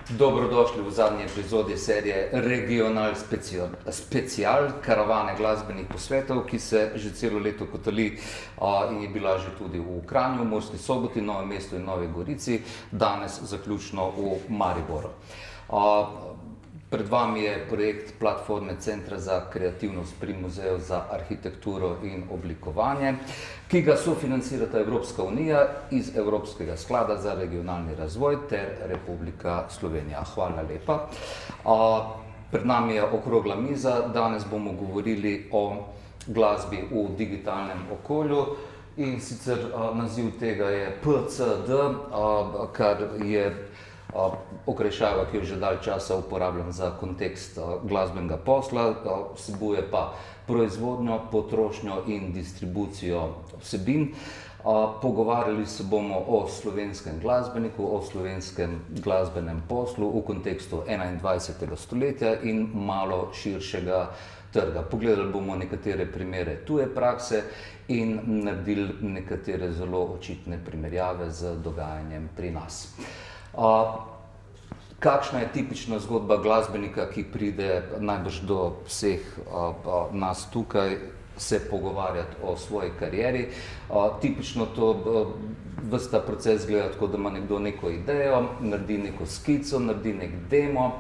Dobrodošli v zadnji epizodi serije Regional Special, karavane glasbenih posvetov, ki se že celo leto kotali in je bila že tudi v Kranju, Murski Soboti, Novem mestu in Novi Gorici, danes zaključno v Mariboru. Pred vami je projekt platforme Centra za kreativnost pri Muzeju za arhitekturo in oblikovanje, ki ga sofinancirata Evropska unija iz Evropskega sklada za regionalni razvoj ter Republika Slovenija. Hvala lepa. Pred nami je okrogla miza, danes bomo govorili o glasbi v digitalnem okolju in sicer naziv tega je PCD, kar je okrajšava, ki jo že dalj časa uporabljam za kontekst glasbenega posla, vsebuje pa proizvodnjo, potrošnjo in distribucijo vsebin. Pogovarjali se bomo o slovenskem glasbeniku, o slovenskem glasbenem poslu v kontekstu 21. stoletja in malo širšega trga. Pogledali bomo nekatere primere tuje prakse in naredili nekatere zelo očitne primerjave z dogajanjem pri nas. Kakšna je tipična zgodba glasbenika, ki pride najbrž do vseh nas tukaj se pogovarjati o svoji karieri? Tipično to ves ta proces gleda tako, da ima nekdo neko idejo, naredi neko skico, naredi nek demo,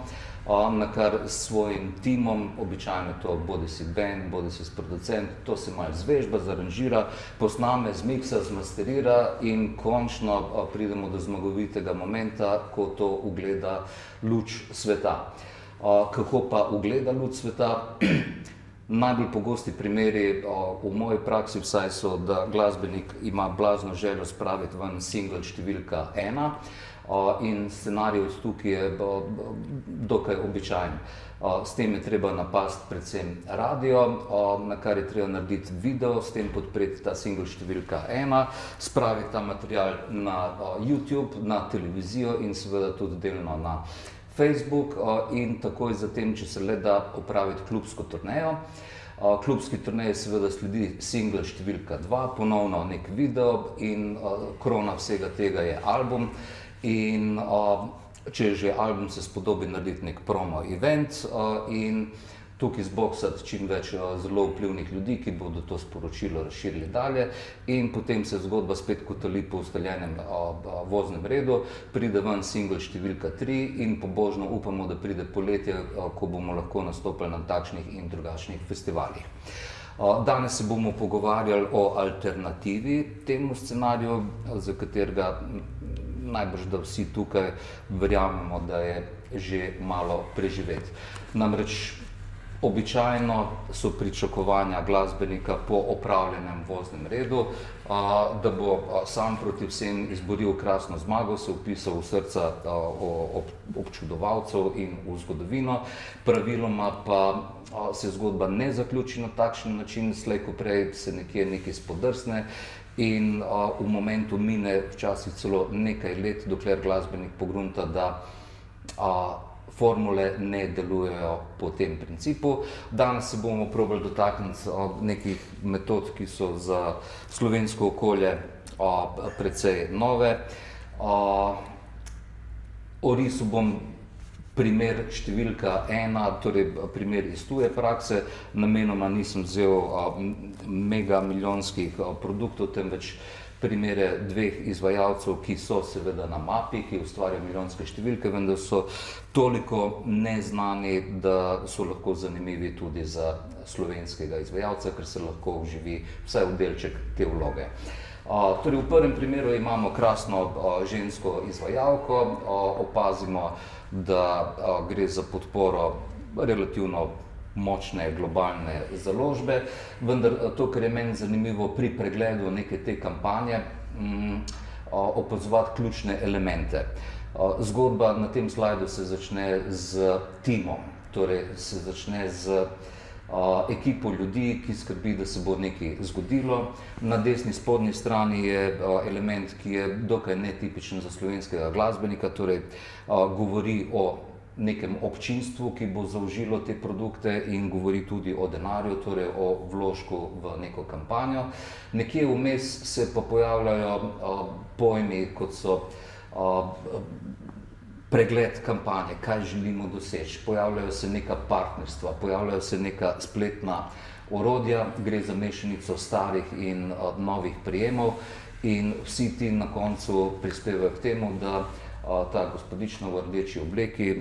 na kar s svojim timom, običajno to bodisi band, bodisi producent, to se malo zvežba, zaranžira, posname, zmiksa, zmasterira in končno pridemo do zmagovitega momenta, ko to ugleda luč sveta. Kako pa ugleda luč sveta? Najbolj pogosti primeri v moji praksi vsaj so, da glasbenik ima blazno željo spraviti ven single številka 1, in scenarij od tukaj je dokaj običajen. S tem je treba napasti predvsem radio, na kar je treba narediti video, s tem podpreti ta single številka 1, spraviti ta material na YouTube, na televizijo in seveda tudi delno na Facebook in takoj zatem, če se le da, opraviti klubsko turnejo. Klubski turneji seveda sledi single številka 2, ponovno nek video in krona vsega tega je album. In če je že album, se spodobi narediti nek promo event in tukaj zboksati čim več zelo vplivnih ljudi, ki bodo to sporočilo razširili dalje in potem se zgodba spet kotali po ustaljenem voznem redu, pride ven single številka 3 in pobožno upamo, da pride poletje, ko bomo lahko nastopili na takšnih in drugačnih festivalih. Danes se bomo pogovarjali o alternativi temu scenariju, za katerega najbrž, da vsi tukaj verjamemo, da je že malo preživeti. Namreč običajno so pričakovanja glasbenika po opravljenem voznem redu, da bo sam proti vsem izboril krasno zmago, se vpisal v srca občudovalcev in v zgodovino. Praviloma pa se zgodba ne zaključi na takšen način, slej ko prej se nekaj spodrsne in v momentu mine včasih celo nekaj let, dokler glasbenik pogrunta, da formule ne delujejo po tem principu. Danes se bomo probali dotakniti nekih metod, ki so za slovensko okolje precej nove. Orisal bom primer številka 1, torej primer iz tuje prakse. Namenoma nisem vzel mega milijonskih produktov, temveč primere dveh izvajalcev, ki so seveda na mapi, ki ustvarjajo milijonske številke, vendar so toliko neznani, da so lahko zanimivi tudi za slovenskega izvajalca, ker se lahko vživi vsaj v delček te vloge. Torej v prvem primeru imamo krasno žensko izvajalko, opazimo, da gre za podporo relativno močne globalne založbe, vendar to, kar je meni zanimivo pri pregledu neke te kampanje, opazovati ključne elemente. Zgodba na tem slajdu se začne z timom, torej se začne z ekipo ljudi, ki skrbi, da se bo nekaj zgodilo. Na desni spodnji strani je element, ki je dokaj netipičen za slovenskega glasbenika, torej govori o nekem občinstvu, ki bo zaužilo te produkte in govori tudi o denarju, torej o vložku v neko kampanjo. Nekje vmes se pa pojavljajo pojmi, kot so pregled kampanje, kaj želimo doseči, pojavljajo se neka partnerstva, pojavljajo se neka spletna orodja, gre za mešanico starih in novih prijemov in vsi ti na koncu prispevajo k temu, da ta gospodična v rdeči obleki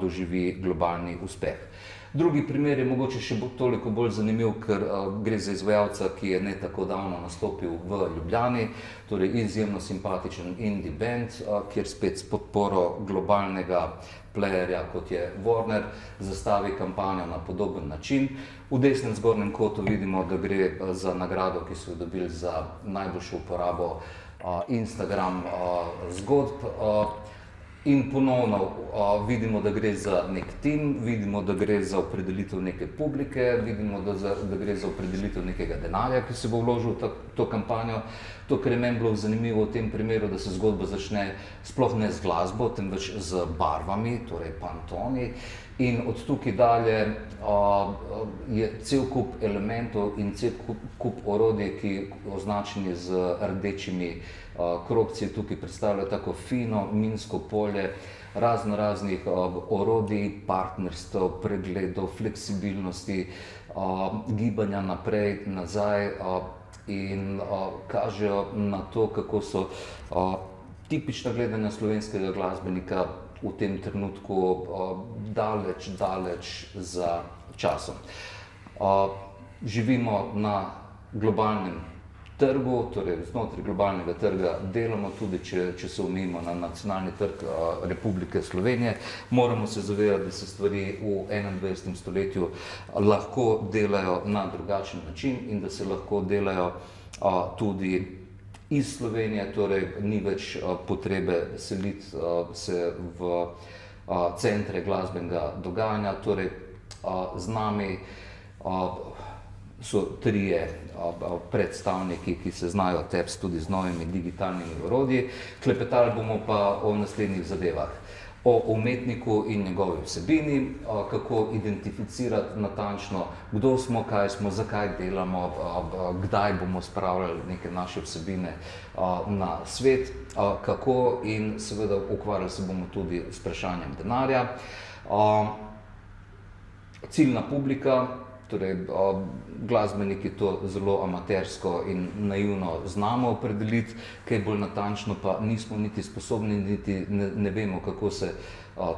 doživi globalni uspeh. Drugi primer je mogoče še toliko bolj zanimiv, ker gre za izvajalca, ki je ne tako davno nastopil v Ljubljani, torej izjemno simpatičen indie band, kjer spet s podporo globalnega playerja, kot je Warner, zastavi kampanjo na podoben način. V desnem zgornjem kotu vidimo, da gre za nagrado, ki so jo dobili za najboljšo uporabo Instagram zgodb. In ponovno vidimo, da gre za nek tim, vidimo, da gre za opredelitev neke publike, vidimo, da gre za opredelitev nekega denarja, ki se bo vložil v to kampanjo. To, kar je meni bilo zanimivo v tem primeru, da se zgodba začne sploh ne z glasbo, temveč z barvami, torej pantoni. In od tukaj dalje je cel kup elementov in cel kup orodij, ki označeni z rdečimi krogci, tukaj predstavljajo tako fino minsko polje raznih orodij, partnerstev, pregledov, fleksibilnosti, gibanja naprej, nazaj in kažejo na to, kako so tipična gledanja slovenskega glasbenika v tem trenutku daleč za časom. Živimo na globalnem trgu, torej znotraj globalnega trga delamo tudi, če se omejimo na nacionalni trg Republike Slovenije. Moramo se zavedati, da se stvari v 21. stoletju lahko delajo na drugačen način in da se lahko delajo tudi iz Slovenije, torej ni več potrebe seliti se v centre glasbenega dogajanja. Torej z nami so trije predstavniki, ki se znajo tepsti tudi z novimi digitalnimi orodji. Klepetali bomo pa o naslednjih zadevah. O umetniku in njegovi vsebini, kako identificirati natančno, kdo smo, kaj smo, zakaj delamo, kdaj bomo spravljali neke naše vsebine na svet, kako in seveda ukvarjali se bomo tudi s vprašanjem denarja. Ciljna publika, torej glasbeniki to zelo amatersko in naivno znamo opredeliti, kaj bolj natančno pa nismo niti sposobni, niti ne vemo, kako se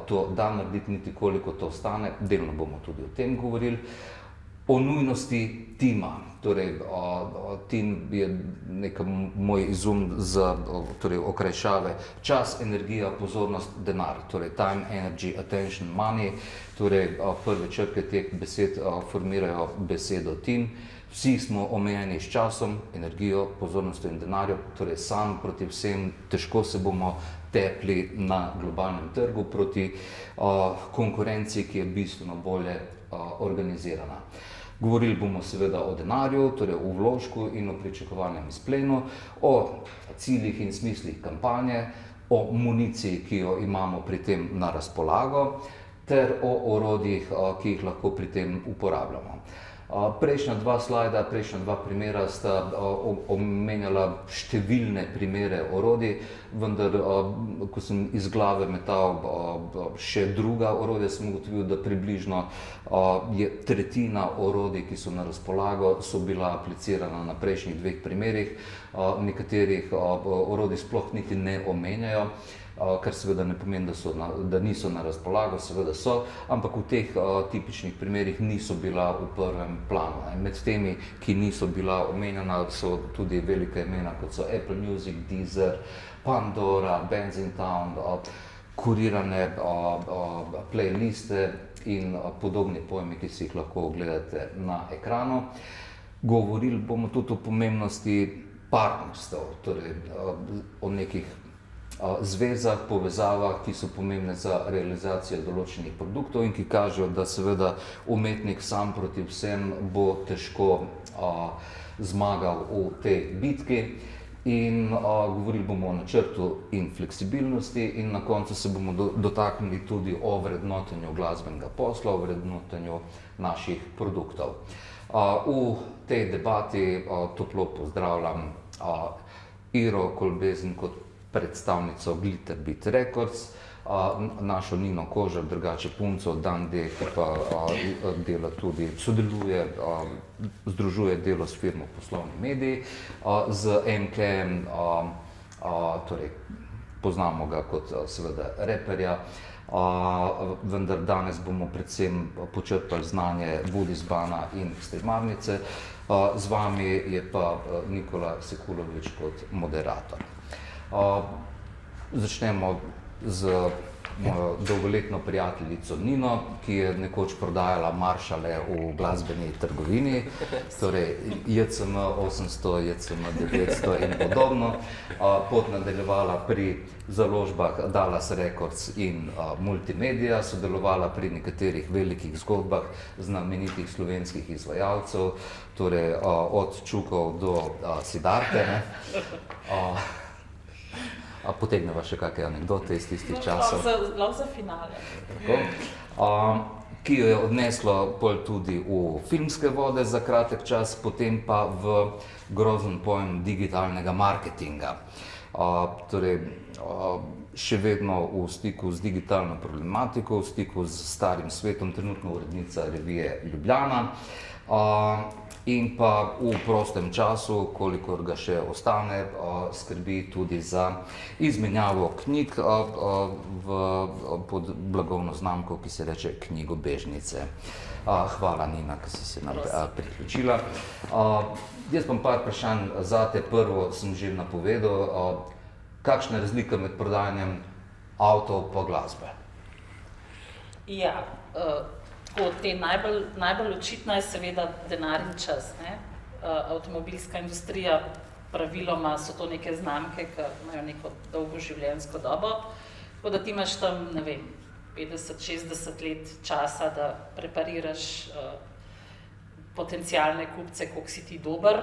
to da narediti, niti koliko to stane. Delno bomo tudi o tem govorili. O nujnosti tima, torej tim je neka moj izum za torej okrajšave čas, energija, pozornost, denar, torej time, energy, attention, money, torej prve črke teh besed formirajo besedo tim. Vsi smo omejeni s časom, energijo, pozornostjo in denarjem, torej sam proti vsem, težko se bomo tepli na globalnem trgu proti konkurenci, ki je bistveno bolje organizirana. Govorili bomo seveda o denarju, torej o vložku in o pričakovanem izplenu, o ciljih in smislih kampanje, o municiji, ki jo imamo pri tem na razpolago, ter o orodjih, ki jih lahko pri tem uporabljamo. Prejšnja dva slajda, prejšnja dva primera sta omenjala številne primere orodij, vendar ko sem iz glave metal še druga orodja, sem ugotovil, da približno je tretjina orodij, ki so na razpolago, so bila aplicirana na prejšnjih dveh primerih. Nekaterih orodij sploh niti ne omenjajo, kar seveda ne pomeni, da niso na razpolago, seveda so, ampak v teh tipičnih primerih niso bila v prvem planu. Med temi, ki niso bila omenjena, so tudi velika imena, kot so Apple Music, Deezer, Pandora, Benzintown, kurirane playliste in podobni pojmi, ki si jih lahko ogledate na ekranu. Govorili bomo tudi o pomembnosti partnerstev, torej o nekih zvezah, povezavah, ki so pomembne za realizacijo določenih produktov in ki kažejo, da seveda umetnik sam proti vsem bo težko zmagal v tej bitki. In govorili bomo o načrtu in fleksibilnosti in na koncu se bomo dotaknili tudi o vrednotenju glasbenega posla, o vrednotenju naših produktov. V tej debati toplo pozdravljam Iro Kolbezin kot predstavnico Glitter Beat Records, našo Nino Kožar, drugače punco Dan D, ki pa dela tudi, sodeluje, združuje delo s firmo Poslovni mediji, z MK-jem, torej poznamo ga kot seveda reperja, vendar danes bomo predvsem počrpali znanje Budizbana in Stremarnice. Z vami je pa Nikola Sekulovič kot moderator. Začnemo z mojo dolgoletno prijateljico Nino, ki je nekoč prodajala maršale v glasbeni trgovini, torej JCM 800, JCM 900 in podobno. Pot nadaljevala pri založbah Dallas Records in Multimedia, sodelovala pri nekaterih velikih zgodbah znamenitih slovenskih izvajalcev, torej od Čukov do Siddharte. Potegneva še kakšne anekdote iz tistih časov. Lahko za finale. Ki jo je odneslo pol tudi v filmske vode za kratek čas, potem pa v grozen pojem digitalnega marketinga. Torej, še vedno v stiku z digitalno problematiko, v stiku z starim svetom, trenutno urednica revije Ljubljana. In pa v prostem času, kolikor ga še ostane, skrbi tudi za izmenjavo knjig pod blagovno znamko, ki se reče Knjigobežnice. Hvala, Nina, ki si se nam priključila. Jaz bom par vprašanj zate. Prvo sem že napovedal, kakšna je razlika med prodajanjem avtov pa glasbe? Ja, najbolj očitna je seveda denar in čas. Avtomobilska industrija, praviloma so to neke znamke, ki imajo neko dolgo življenjsko dobo, tako da ti imaš tam, ne vem, 50-60 let časa, da prepariraš potencialne kupce, koliko si ti dober.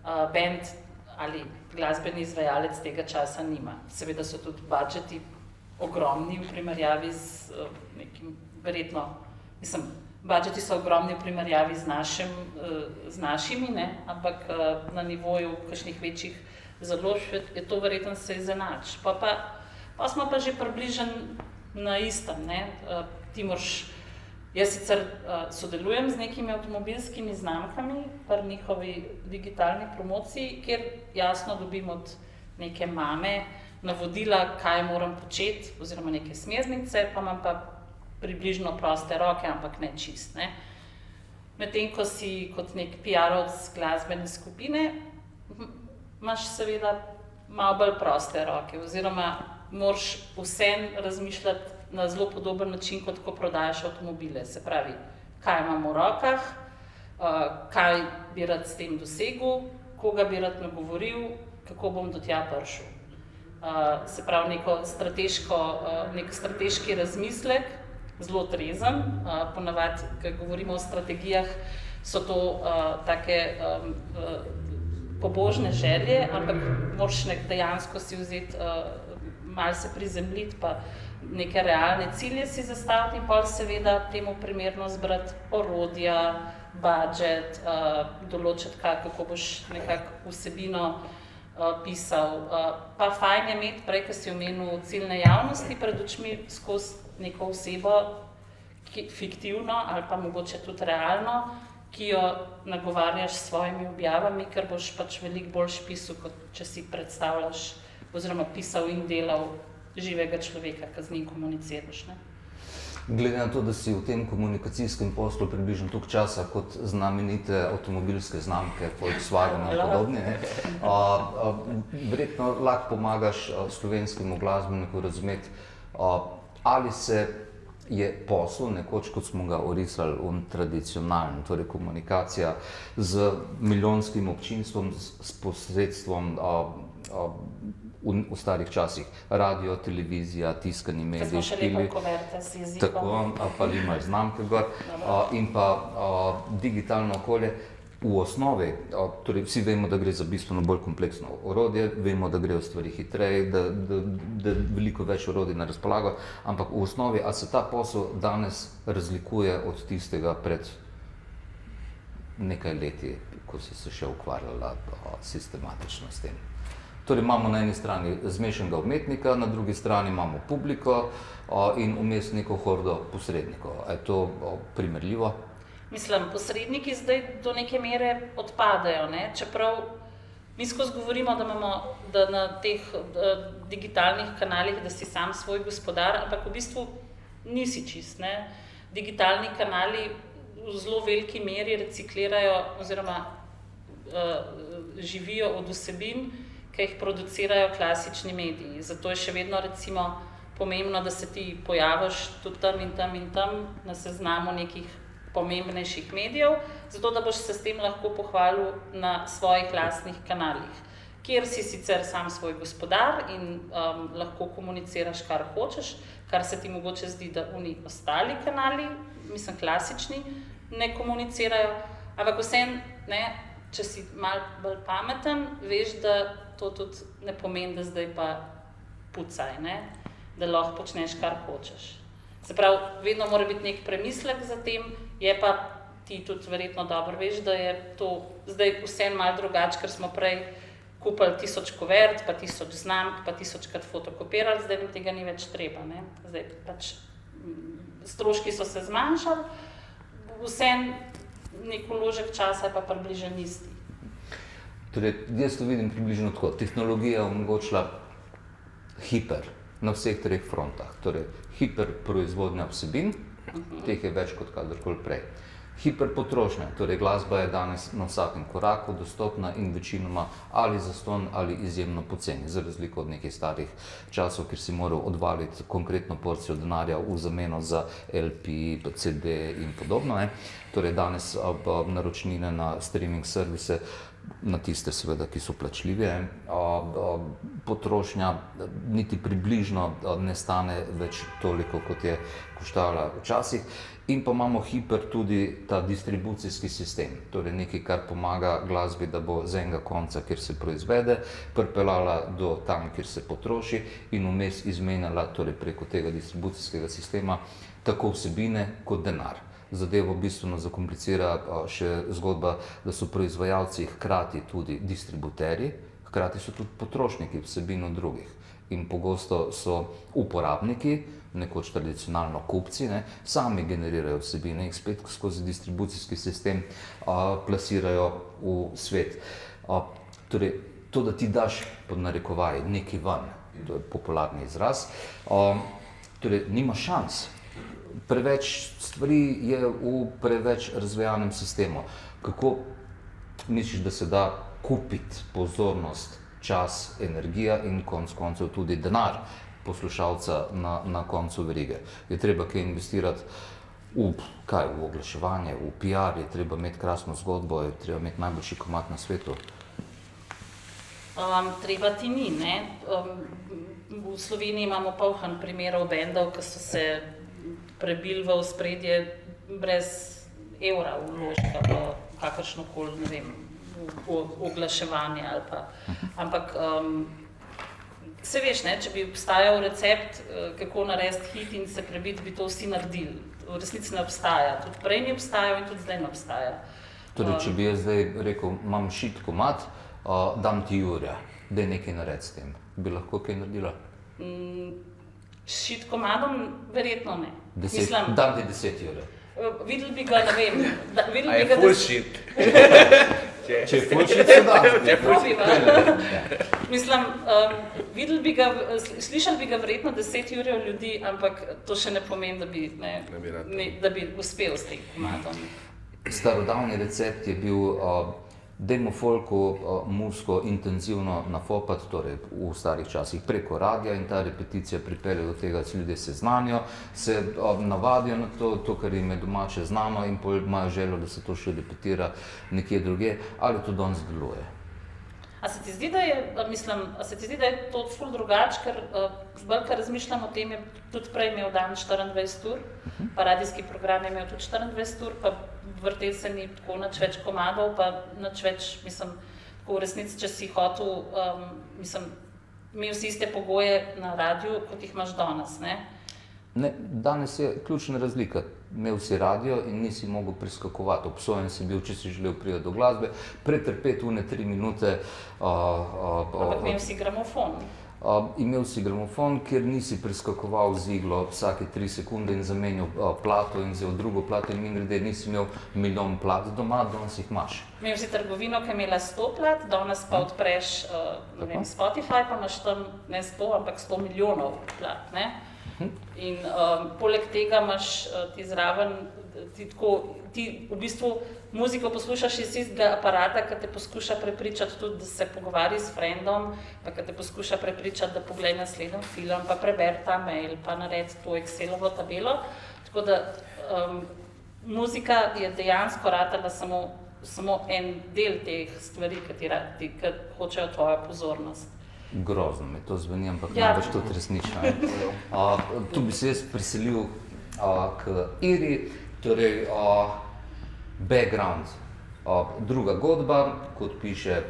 Band ali glasbeni izvajalec tega časa nima. Seveda so tudi budžeti ogromni v primerjavi z nekim, verjetno, budžeti so ogromni v primerjavi z našimi, ampak na nivoju kakšnih večjih založb je to verjetno se izenači. Pa smo pa že približen na istem. Ti moraš, jaz sicer sodelujem z nekimi avtomobilskimi znamkami pri njihovi digitalni promociji, kjer jasno dobim od neke mame navodila, kaj moram početi, oziroma neke smernice, pa imam pa približno proste roke, ampak ne čist. Medtem ko si kot nek PR-ovc glasbene skupine, imaš seveda malo bolj proste roke, oziroma moraš vseeno razmišljati na zelo podoben način, kot ko prodajaš avtomobile. Se pravi, kaj imam v rokah, kaj bi rad s tem dosegel, koga bi rad nagovoril, kako bom do tja prišel. Se pravi, nek strateški razmislek, zelo trezen. Ponavadi, ko govorimo o strategijah, so to take pobožne želje, ampak moraš dejansko si vzeti, malo se prizemljiti, pa neke realne cilje si zastaviti in pol seveda temu primerno zbrati orodja, budžet, določiti, kako boš nekako vsebino pisal. Pa fajn je imeti, prej, ko si omenil ciljne javnosti, pred očmi skozi neko osebo, fiktivno ali pa mogoče tudi realno, ki jo nagovarjaš s svojimi objavami, ker boš pač veliko bolj pisal, kot če si predstavljaš oziroma pisal in delal živega človeka, ki z njim komuniciraš. Glede na to, da si v tem komunikacijskem poslu približno toliko časa kot znamenite avtomobilske znamke, Volkswagen in podobne, verjetno lahko pomagaš slovenskemu glasbeniku razumeti, ali se je posel, nekoč kot smo ga orisali, tradicionalen, torej komunikacija z milijonskim občinstvom, s posredstvom v starih časih, radio, televizija, tiskani mediji, špili. Smo še lepo koverte z jezikom. Tako, pa imaš znamke gor, in pa digitalno okolje. V osnovi, torej vsi vemo, da gre za bistveno bolj kompleksno orodje, vemo, da grejo stvari hitreje, da veliko več orodij na razpolago, ampak v osnovi, a se ta posel danes razlikuje od tistega pred nekaj leti, ko si se še ukvarjala sistematično s tem? Torej imamo na eni strani zmešnega umetnika, na drugi strani imamo publiko in vmes neko hordo posrednikov. Je to primerljivo? Mislim, posredniki zdaj do neke mere odpadajo, ne? Čeprav mi skozi govorimo, da na teh digitalnih kanalih, da si sam svoj gospodar, ampak v bistvu nisi čist, ne? Digitalni kanali v zelo veliki meri reciklirajo oziroma živijo od vsebin, ki jih producirajo klasični mediji. Zato je še vedno recimo pomembno, da se ti pojaviš tudi tam in tam in tam na seznamu nekih pomembnejših medijev, zato da boš se s tem lahko pohvalil na svojih lastnih kanalih, kjer si sicer sam svoj gospodar in lahko komuniciraš, kar hočeš, kar se ti mogoče zdi, da oni ostali kanali, mislim klasični, ne komunicirajo, ampak vseeno, ne, če si malo bolj pameten, veš, da to tudi ne pomeni, da zdaj pa pucaj, ne, da lahko počneš, kar hočeš. Se pravi, vedno mora biti nek premislek za tem, je pa ti tudi verjetno dobro veš, da je to zdaj vseeno malo drugače, ker smo prej kupili 1000 kuvert, pa 1000 znamk, pa 1000krat fotokopirali, zdaj nam tega ni več treba, ne. Zdaj pač stroški so se zmanjšali, vseeno nek vložek časa je pa približno isti. Torej, jaz to vidim približno tako. Tehnologija je omogočila hiper na vseh treh frontah. Torej, hiper proizvodnja vsebin, teh je več kot kadarkoli prej. Hiper potrošnja, torej glasba je danes na vsakem koraku dostopna in večinoma ali zastonj ali izjemno poceni, za razliko od nekih starih časov, kjer si moral odvaliti konkretno porcijo denarja v zameno za LP, CD in podobno, ne. Torej, danes naročnine na streaming servise, na tiste seveda, ki so plačljive, potrošnja niti približno ne stane več toliko, kot je koštala včasih. In pa imamo hiper tudi ta distribucijski sistem, torej nekaj, kar pomaga glasbi, da bo z enega konca, kjer se proizvede, pripeljala do tam, kjer se potroši in vmes izmenjala, torej preko tega distribucijskega sistema, tako vsebine kot denar. Zadevo bistveno zakomplicira še zgodba, da so proizvajalci hkrati tudi distributerji, hkrati so tudi potrošniki vsebin od drugih. In pogosto so uporabniki, nekoč tradicionalno kupci, ne, sami generirajo vsebine in spet skozi distribucijski sistem plasirajo v svet. Torej, to, da ti daš pod narekovaji nekaj ven, to je popularni izraz, torej nima šans. Preveč stvari je v preveč razvejanem sistemu. Kako misliš, da se da kupiti pozornost, čas, energija in konec koncev tudi denar poslušalca na koncu verige? Je treba kaj investirati v oglaševanje, v PR, je treba imeti krasno zgodbo, je treba imeti najboljši komad na svetu? Treba ti ni, ne. V Sloveniji imamo polno primerov bendov, ki so se prebili v ospredje brez evra vložka v kakršnokoli, ne vem, oglaševanje ali pa. Ampak se veš, ne, če bi obstajal recept, kako narediti hit in se prebiti, bi to vsi naredili. V resnici ne obstaja. Tudi prej ni obstajal in tudi zdaj ne obstaja. Torej, če bi jaz zdaj rekel, imam šit komad, dam ti Jurja, daj nekaj narediti s tem. Bi lahko kaj naredila? S šit komadom verjetno ne. Dam ti 10 Jurja. Videli bi ga, ne vem. A je full shit? Če je full shit, se da. Mislim, videli bi ga, slišali bi ga verjetno 10 Jurjev ljudi, ampak to še ne pomeni, da bi uspel s tem komadom. Starodavni recept je bil, dajmo folku muziko intenzivno nafopati, torej v starih časih preko radia, in ta repeticija pripelje do tega, da se ljudje seznanijo, se navadijo na to, kar jim je domače znano, in potem imajo željo, da se to še repetira nekje drugje. Ali to danes deluje? A se ti zdi, da je to ful drugače, ker bolj, kar razmišljam o tem, je tudi prej imel dan 24 ur, pa radijski program je imel tudi 24 ur, pa vrtel se ni tako nič več komadov, pa nič več, mislim, tako v resnici, če si hotel, imel si iste pogoje na radiju, kot jih imaš danes, ne. Ne, danes je ključna razlika. Imel si radio in nisi mogel preskakovati. Obsojen si bil, če si želel priti do glasbe, pretrpeti 3 minute. Ampak imel si gramofon. Imel si gramofon, kjer nisi preskakoval z iglo vsake 3 sekunde in zamenjal plato in vzel drugo plato in mimogrede nisi imel milijon plat doma, danes jih imaš. Imel si trgovino, ki je imela 100 plat, danes pa odpreš Spotify, pa imaš tam ne 100, ampak 100 milijonov plat, ne? In poleg tega imaš ti zraven, ti v bistvu muziko poslušaš iz istega aparata, ki te poskuša prepričati tudi, da se pogovari s frendom, pa ki te poskuša prepričati, da poglej naslednji film, pa preberi ta mail, pa naredi to Excelovo tabelo. Tako da muzika je dejansko ratala samo en del teh stvari, ki hočejo tvojo pozornost. Grozno mi to zveni, ampak najbrž tudi resnično. Tu bi se jaz preselil k Iri, torej background. Druga godba, kot piše,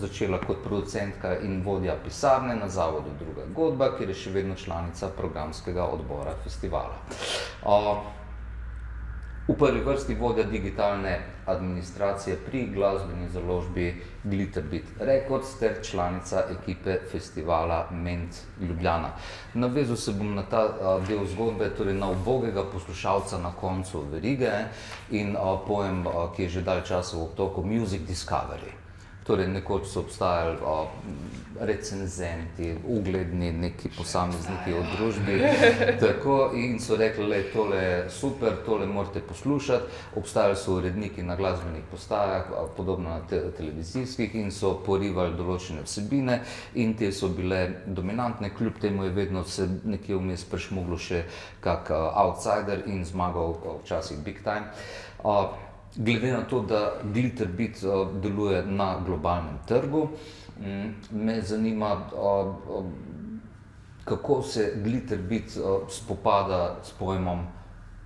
začela kot producentka in vodja pisarne na zavodu Druga godba, kjer je še vedno članica programskega odbora festivala. V prvi vrsti vodja digitalne administracije pri glasbeni založbi Glitterbeat Records ter članica ekipe festivala Ment Ljubljana. Navezal se bom na ta del zgodbe, torej na ubogega poslušalca na koncu verige in pojem, ki je že dalj časa v obtoku, Music Discovery. Torej, nekoč so obstajali recenzenti, ugledni neki posamezniki v družbi, tako, in so rekli, tole je super, tole morate poslušati. Obstajali so uredniki na glasbenih postajah, podobno na televizijskih, in so porivali določene vsebine in te so bile dominantne, kljub temu je vedno se nekje vmes prešmuglo še kak outsider in zmagal včasih big time. Glede na to, da Glitterbeat deluje na globalnem trgu, me zanima, kako se Glitterbeat spopada s pojmom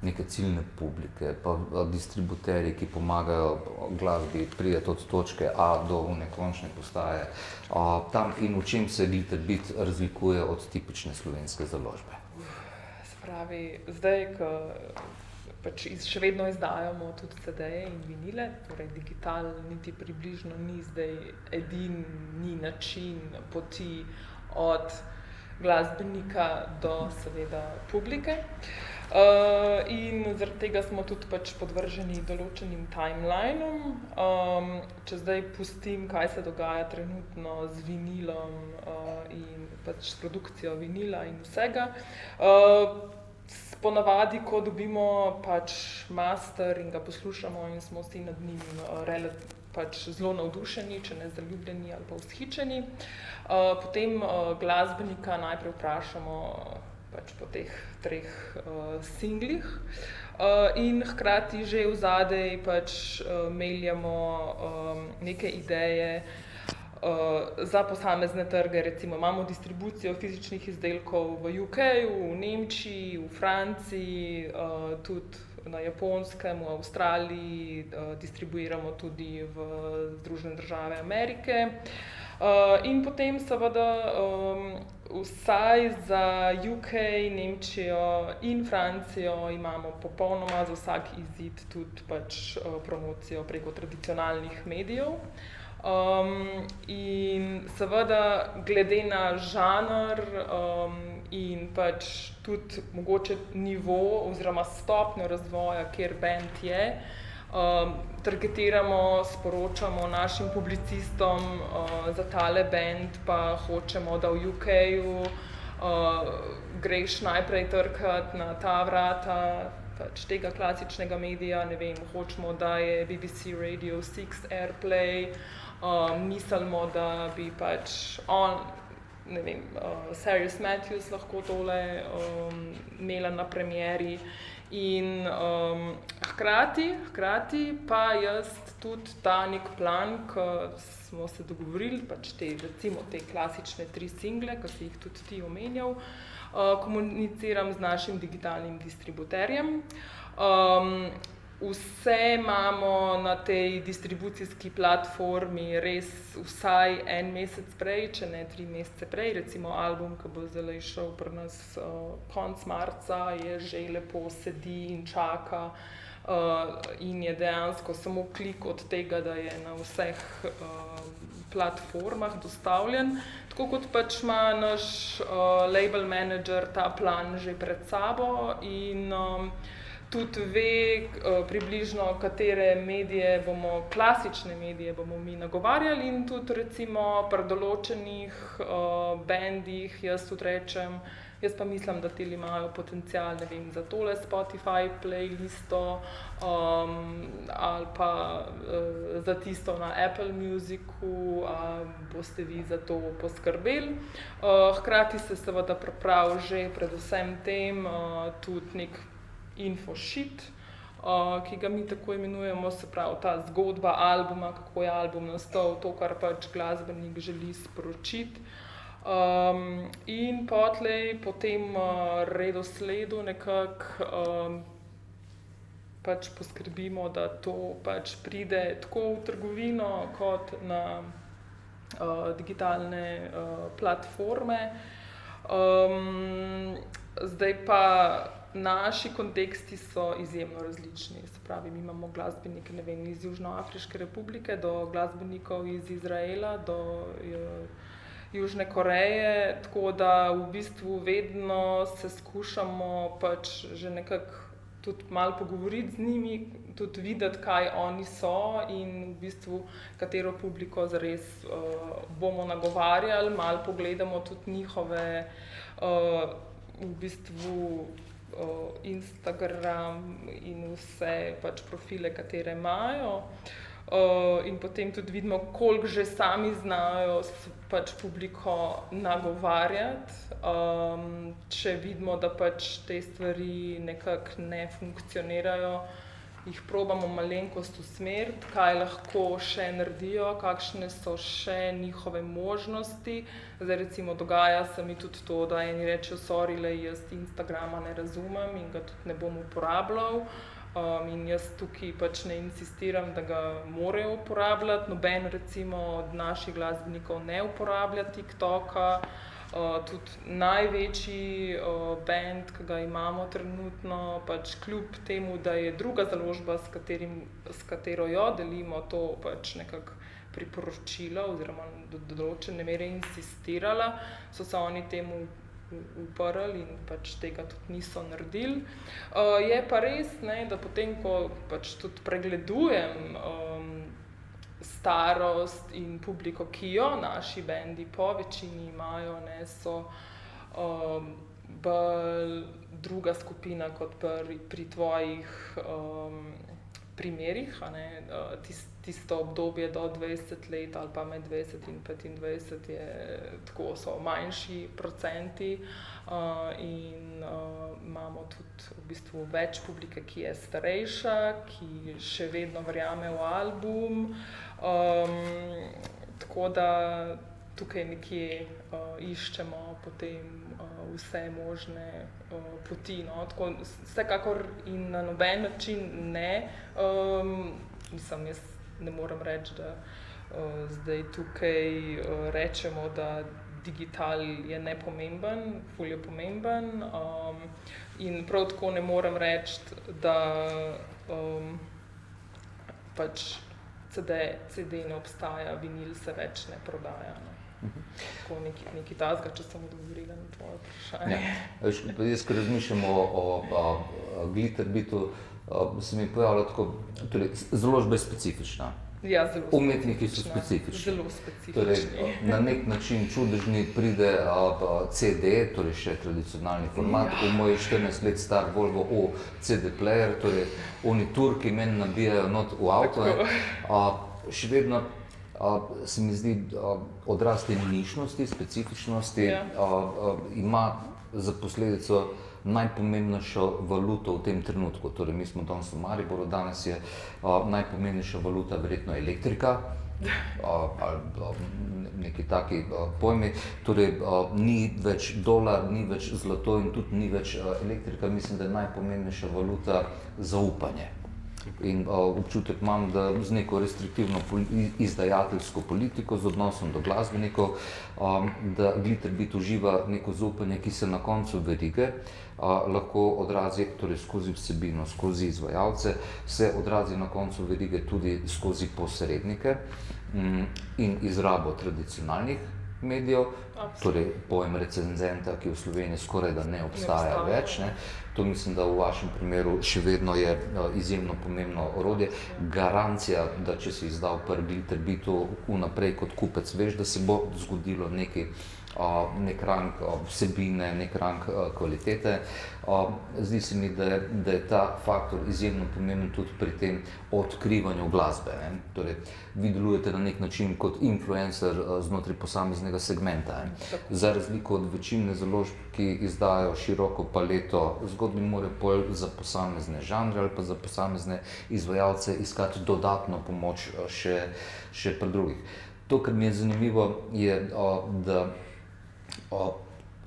neke ciljne publike, pa distributerji, ki pomagajo glasbi priti od točke A do končne postaje, tam in v čem se Glitterbeat razlikuje od tipične slovenske založbe. Se pravi, zdaj, ko še vedno izdajamo tudi CD-je in vinile, torej digital niti približno ni zdaj edini način poti od glasbenika do seveda publike. In zaradi tega smo tudi podvrženi določenim timelinom. Če zdaj pustim, kaj se dogaja trenutno z vinilom in s produkcijo vinila in vsega, ponavadi, ko dobimo master in ga poslušamo in smo vsi nad njim zelo navdušeni, če ne zaljubljeni ali pa vzhičeni, potem glasbenika najprej vprašamo po teh 3 singlih in hkrati že v zadej meljamo neke ideje za posamezne trge. Recimo imamo distribucijo fizičnih izdelkov v UK, v Nemčiji, v Franciji, tudi na Japonskem, v Avstraliji, distribuiramo tudi v Združene države Amerike. In potem seveda vsaj za UK, Nemčijo in Francijo imamo popolnoma za vsak izid tudi promocijo preko tradicionalnih medijev. In seveda glede na žanr in tudi mogoče nivo oziroma stopnjo razvoja, kjer band je, targetiramo, sporočamo našim publicistom za tale band, pa hočemo, da v UK-ju greš najprej trkat na ta vrata tega klasičnega medija, ne vem, hočemo, da je BBC Radio 6 Airplay, mislimo, da bi on, ne vem, Sirius Matthews lahko tole imela na premieri in hkrati pa jaz tudi ta nek plan, ki smo se dogovorili, recimo te klasične 3 single, ki si jih tudi ti omenjal, komuniciram z našim digitalnim distributerjem. vse imamo na tej distribucijski platformi res vsaj en mesec prej, če ne 3 mesece prej. Recimo album, ki bo zdaj šel pri nas konec marca, je že lepo sedi in čaka in je dejansko samo klik od tega, da je na vseh platformah dostavljen. Tako kot pač ima naš label manager ta plan že pred sabo in tudi ve približno, katere medije klasične medije bomo mi nagovarjali in tudi recimo pri določenih bendih, jaz tudi rečem, jaz pa mislim, da teli imajo potencial, ne vem, za tole Spotify playlisto ali pa za tisto na Apple Musicu, boste vi za to poskrbeli. Hkrati se seveda pripravi že predvsem tem tudi nek infosheet, ki ga mi tako imenujemo, se pravi ta zgodba albuma, kako je album nastal, to, kar pač glasbenik želi sporočiti. In po tem redosledu nekako pač poskrbimo, da to pač pride tako v trgovino kot na digitalne platforme. Zdaj pa naši konteksti so izjemno različni, se pravi, mi imamo glasbenike, ne vem, iz Južnoafriške republike do glasbenikov iz Izraela, do Južne Koreje, tako da v bistvu vedno se skušamo pač že nekako tudi malo pogovoriti z njimi, tudi videti, kaj oni so in v bistvu katero publiko zares bomo nagovarjali, malo pogledamo tudi njihove v bistvu Instagram in vse pač profile, katere imajo. In potem tudi vidimo, koliko že sami znajo pač publiko nagovarjati. Če vidimo, da pač te stvari nekako ne funkcionirajo, jih probamo malenkost usmeriti, kaj lahko še naredijo, kakšne so še njihove možnosti. Zdaj recimo dogaja se mi tudi to, da eni rečejo, sorry, jaz Instagrama ne razumem in ga tudi ne bom uporabljal. In jaz tukaj pač ne insistiram, da ga morajo uporabljati. Noben recimo od naših glasbenikov ne uporablja TikToka. Tudi največji band, ki ga imamo trenutno, pač kljub temu, da je druga založba, s katero jo delimo, to pač nekako priporočila oziroma do določene mere insistirala, so se oni temu uprli in pač tega tudi niso naredili. Je pa res, ne, da potem, ko pač tudi pregledujem starost in publiko, ki jo naši bendi po večini imajo, ne, so bolj druga skupina kot pri tvojih primerih, tisto obdobje do 20 let ali pa med 20 in 25 tako so manjši procenti in imamo tudi v bistvu več publike, ki je starejša, ki še vedno verjame v album, tako da tukaj nekje iščemo potem vse možne poti, no, tako vsekakor in na noben način ne, mislim, jaz ne morem reči, da zdaj tukaj rečemo, da digital je nepomemben, ful je pomemben in prav tako ne morem reči, da pač CD ne obstaja, vinil se več ne prodaja. Tako nekaj tazga, če sem odgovorila na tvoje vprašanje. Ja. Jaz, ko razmišljam o Glitterbeatu, se mi pojavlja tako, torej založba je specifična. Ja, zelo umetniki so specifični. Zelo specifični. Torej, na nek način čudežni pride CD, torej še tradicionalni format, v moj 14 let star Volvo O CD player, torej oni Turki meni nabijajo not v avto. Še vedno se mi zdi odraz te nišnosti, specifičnosti, ima za posledico najpomembnejšo valuto v tem trenutku. Torej, mi smo danes v Mariboru, danes je najpomembnejša valuta verjetno elektrika, ali neki taki pojmi. Torej, ni več dolar, ni več zlato in tudi ni več elektrika. Mislim, da je najpomembnejša valuta zaupanje. In občutek imam, da z neko restriktivno izdajateljsko politiko, z odnosom do glasbenikov, da Glitterbit uživa neko zaupanje, ki se na koncu verige lahko odrazi, torej skozi vsebino, skozi izvajalce, se odrazi na koncu verige tudi skozi posrednike in izrabo tradicionalnih medijev, torej pojem recenzenta, ki v Sloveniji skoraj da ne obstaja več. Ne. To mislim, da v vašem primeru še vedno je izjemno pomembno orodje. Garancija, da če si izdal pri Glitterbitu vnaprej kot kupec, veš, da se bo zgodilo nek rang vsebine, nek rang kvalitete. Zdi se mi, da je ta faktor izjemno pomemben tudi pri tem odkrivanju glasbe. Ne. Torej, vi delujete na nek način kot influencer znotraj posameznega segmenta. Ne. Za razliko od večine založb, ki izdajo široko paleto zgodb in morajo pol za posamezne žanre ali pa za posamezne izvajalce iskati dodatno pomoč še pri drugih. To, kar mi je zanimivo, je, da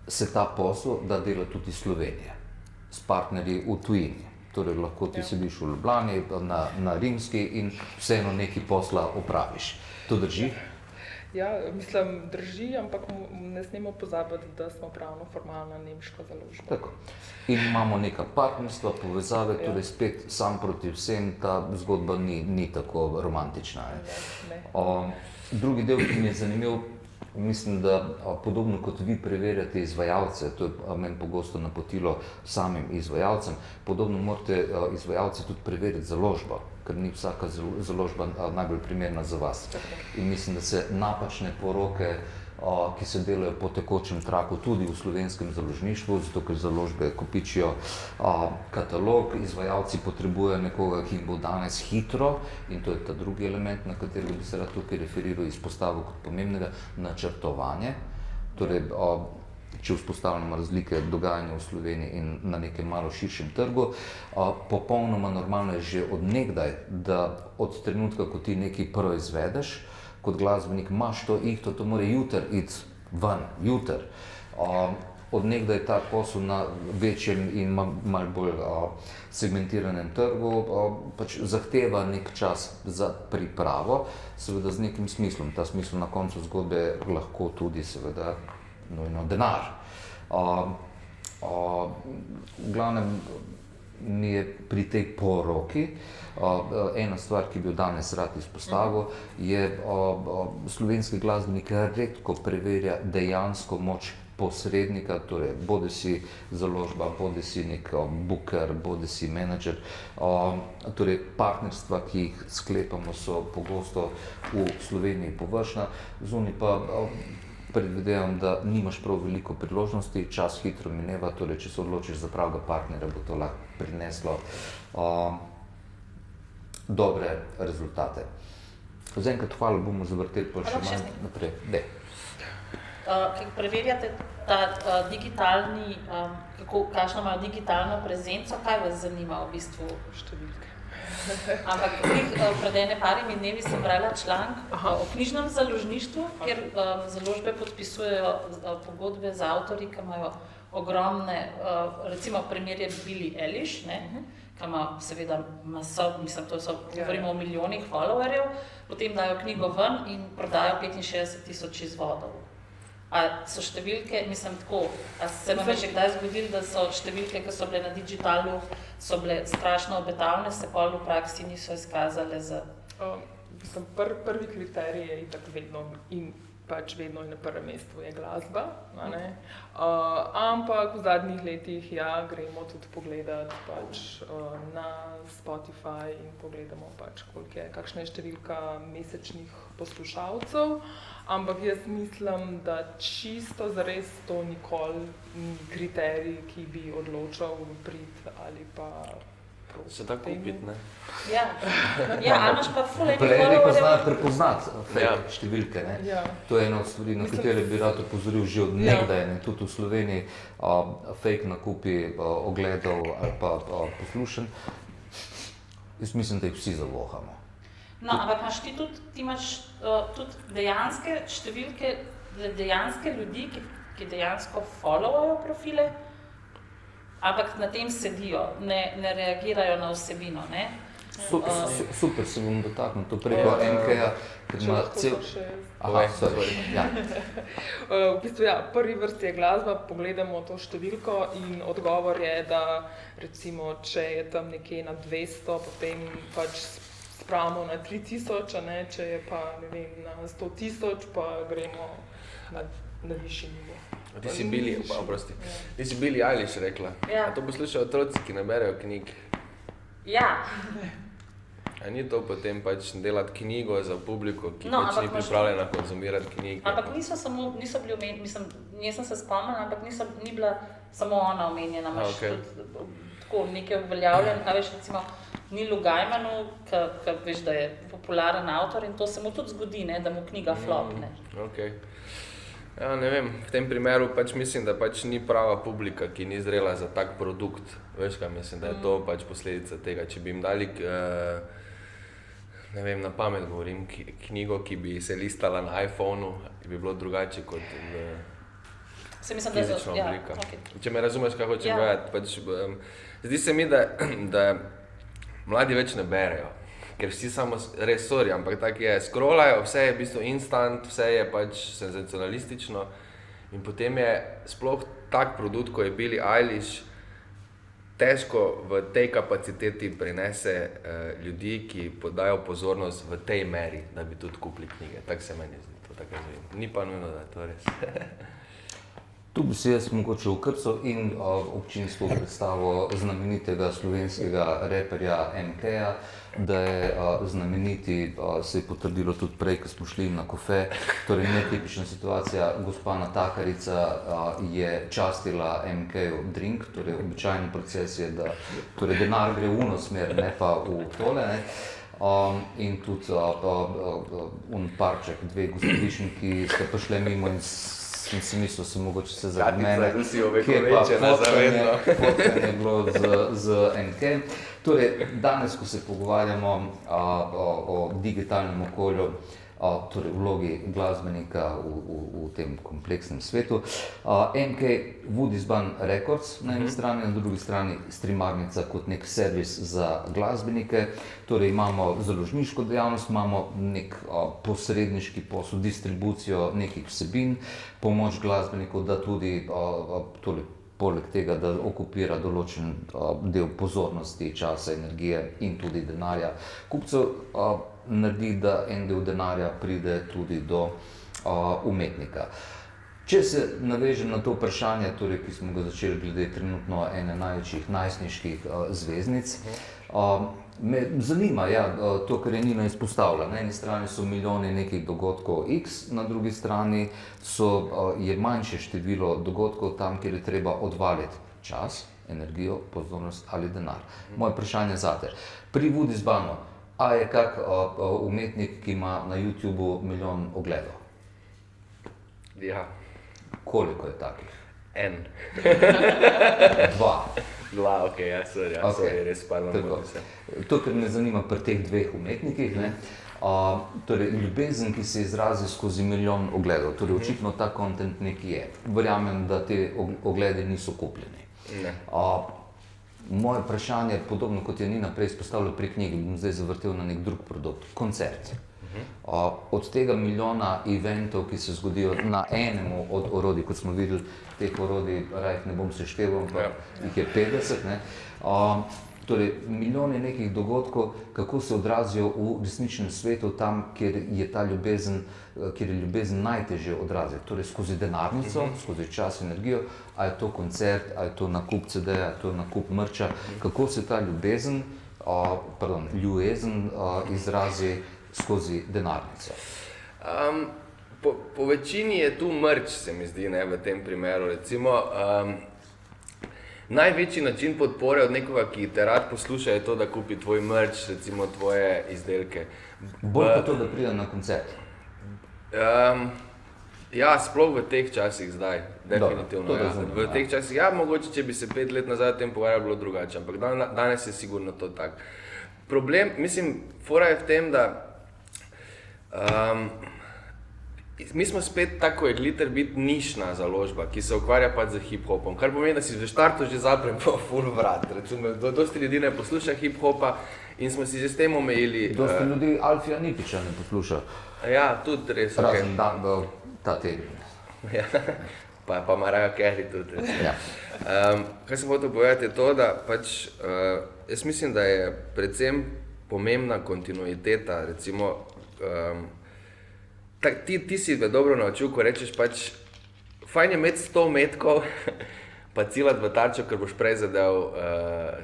se ta posel da dela tudi Slovenija s partnerji v tujini. Torej lahko ti sediš v Ljubljani, na Rimski in vseeno nekaj posla opraviš. To drži? Ja, mislim, drži, ampak ne smemo pozabiti, da smo pravno formalna nemška založba. Tako. In imamo neka partnerstva, povezave, torej spet sam proti vsem, ta zgodba ni tako romantična. Ne. Drugi del, ki mi je zanimiv, mislim, da podobno kot vi preverjate izvajalce, to je meni pogosto napotilo samim izvajalcem, podobno morate izvajalci tudi preveriti založbo, ker ni vsaka založba najbolj primerna za vas. In mislim, da se napačne poroke, ki se delajo po tekočem traku tudi v slovenskem založništvu, zato ker založbe kopičijo katalog, izvajalci potrebujejo nekoga, ki jim bo danes hitro, in to je ta drugi element, na katerega bi se rad tukaj referiral, izpostavil kot pomembnega, načrtovanje. Torej, če vzpostavljamo razlike dogajanja v Sloveniji in na nekem malo širšem trgu, popolnoma normalno je že od nekdaj, da od trenutka, ko ti nekaj proizvedeš, kot glasbenik imaš to ihto, to mora jutri iti ven, jutri. Od nekdaj je ta posel na večjem in malo bolj segmentiranem trgu, pač zahteva nek čas za pripravo, seveda z nekim smislom. Ta smisel na koncu zgodbe lahko tudi seveda nujno denar. V glavnem mi je pri tej poroki ena stvar, ki bi jo danes rad izpostavil, je slovenski glasbenik redko preverja dejansko moč posrednika, torej bodisi založba, bodisi nek booker, bodisi menedžer. Torej partnerstva, ki jih sklepamo, so pogosto v Sloveniji površna, zunaj pa predvidevam, da nimaš prav veliko priložnosti, čas hitro mineva, torej če se odločiš za pravega partnerja, bo to lahko prineslo dobre rezultate. Zaenkrat hvala, bomo zavrteli pa še malo naprej. Preverjate ta digitalni, kakšno imajo digitalno prezenco, kaj vas zanima v bistvu? Številke. Ampak pred ene parimi dnevi sem brala članek o knjižnem založništvu, kjer založbe podpisujejo pogodbe z avtorji, ki imajo ogromne, recimo primer je Billie Eilish, ki ima seveda govorimo o milijonih followerjev, potem dajo knjigo ven in prodajo 65,000 izvodov. A so številke, mislim tako, a se vam je že kdaj zgodilo, da so številke, ki so bile na digitalu, so bile strašno obetavne, se pol v praksi niso izkazale za... Prvi kriterij je itak vedno in pač vedno na prvem mestu je glasba, ampak v zadnjih letih gremo tudi pogledat pač na Spotify in pogledamo pač kakšna je številka mesečnih poslušalcev, ampak jaz mislim, da čisto zares to nikoli ni kriterij, ki bi odločal v prid ali pa se da kupiti, ne? Ja, ali imaš pa ful enih followerjev. Prej znajo prepoznati številke, ne? Ja. To je ena od stvari, na katere bi rad opozoril že od nekdaj, ne? Tudi v Sloveniji fake nakupi ogledov ali pa poslušanj. Jaz mislim, da jih vsi zavohamo. No, ampak ti imaš tudi dejanske številke, dejanske ljudi, ki dejansko followajo profile, ampak na tem sedijo, ne reagirajo na vsebino, ne? Super se bom dotaknil to preko MK-ja, ker ima cel... Aha, sorry. Ja. V bistvu, prvi vrsti je glasba, pogledamo to številko in odgovor je, da recimo, če je tam nekje na 200, potem pač spravimo na 3000, ne? Če je pa, ne vem, na 100 000, pa gremo na višji nivo. Ti si Billie Eilish rekla. Ja. A to poslušajo otroci, ki ne berejo knjig. Ja. A ni to potem pač delati knjigo za publiko, ki pač ni ampak pripravljena konzumirati knjig? Ampak niso bili omenjeni, mislim, nisem se spomnila, ampak ni bila samo ona omenjena, imaš tudi tako nekaj uveljavljen, a veš, recimo Neelu Gaimanu, ki veš, da je popularen avtor in to se mu tudi zgodi, ne, da mu knjiga flopne. Okay. Ja, ne vem, v tem primeru pač mislim, da pač ni prava publika, ki ni zrela za tak produkt. Veš kaj, mislim, da je to pač posledica tega. Če bi jim dali, ne vem, na pamet govorim, knjigo, ki bi se listala na iPhonu, bi bilo drugače kot v fizična oblika. Okay. Če me razumeš, kaj hočem povedati, pač, zdi se mi, da mladi več ne berejo. Ker vsi samo, res sorry, ampak tako je, scrollajo, vse je v bistvu instant, vse je pač senzacionalistično in potem je sploh tak produkt, ko je Billie Eilish, težko v tej kapaciteti prinese ljudi, ki podajo pozornost v tej meri, da bi tudi kupili knjige. Tako se meni zdi, to tako zvim. Ni pa nujno, da je to res. Tu bi se jaz mogoče ukrcal in občinstvo predstavo znamenitega slovenskega reperja MK-ja, da je znameniti, se je potrdilo tudi prej, ko smo šli na kofe, torej netipična situacija, gospa natakarica je častila MK-ju drink, torej običajni proces je, da torej denar gre v uno smer, ne pa v tole, ne. In tudi un parček, dve gospodičniki sta prišli mimo in sem si mislil, se mogoče se zaradi mene, kje pa fotkanje je bilo z MK. Torej, danes, ko se pogovarjamo o digitalnem okolju, torej vlogi glasbenika v tem kompleksnem svetu, MK Woodisban Records na eni strani, na drugi strani streamarnica kot nek servis za glasbenike, torej imamo založniško dejavnost, imamo nek posredniški posel, distribucijo nekih vsebin, pomoč glasbenikov, da tudi poleg tega, da okupira določen del pozornosti, časa, energije in tudi denarja kupcev, naredi, da en del denarja pride tudi do umetnika. Če se navežem na to vprašanje, torej, ki smo ga začeli glede trenutno ene največjih najstniških zvezdnic, me zanima, to, kar je Nina izpostavila. Na eni strani so milijoni nekih dogodkov X, na drugi strani je manjše število dogodkov tam, kjer je treba odvaliti čas, energijo, pozornost ali denar. Moje vprašanje zate. Pri Woodisbanu, a je kak umetnik, ki ima na YouTubeu milijon ogledov? Ja. Koliko je takih? En. Dva, okej, sorry, res spadam. To, kar me zanima pri teh dveh umetnikih, ne, torej ljubezen, ki se izrazi skozi milijon ogledov, torej očitno ta content nekaj je. Verjamem, da te oglede niso kupljeni. Ne. Moje vprašanje je podobno, kot je Nina prej izpostavila pri knjigi, bom zdaj zavrtel na nek drug produkt, koncert. Od tega milijona eventov, ki se zgodijo na enemu od orodij, kot smo videli, teh orodij, ne bom sešteval, ampak jih je 50, ne. Torej, milijone nekih dogodkov, kako se odrazijo v resničnem svetu, tam, kjer je ta ljubezen, kjer je ljubezen najtežje odraziti. Torej, skozi denarnico, skozi čas, energijo, a je to koncert, a je to nakup CD-ja, a je to nakup merča, kako se ta ljubezen izrazi skozi denarnico. Po večini je tu merč, se mi zdi, ne, v tem primeru. Recimo, največji način podpore od nekoga, ki te rad posluša, je to, da kupi tvoj merč, recimo tvoje izdelke. Bolj pa to, da pride na koncert. Ja, sploh v teh časih zdaj, definitivno. V teh časih, mogoče, če bi se 5 let nazaj o tem pogovarjali, bilo drugače, ampak danes je sigurno to tak. Problem, mislim, fora je v tem, da mi smo spet tako, je Glitter Beat nišna založba, ki se ukvarja pač z hip-hopom, kar pomeni, da si v štartu že zaprem po full vrat. Recimo, dosti ljudi ne posluša hip-hopa In smo si že s tem omejili. Dosti ljudi Alfija Nipiča ne posluša. Ja, tudi res. Razen dan ta teden. Ja. Pa Mariah Carey tudi. Ja. Kaj sem hotel povedati je to, da pač, jaz mislim, da je predvsem pomembna kontinuiteta, recimo, ti si me dobro naučil, ko rečeš pač, fajn je imeti 100 metkov, pa ciljati v tarčo, ker boš prej zadev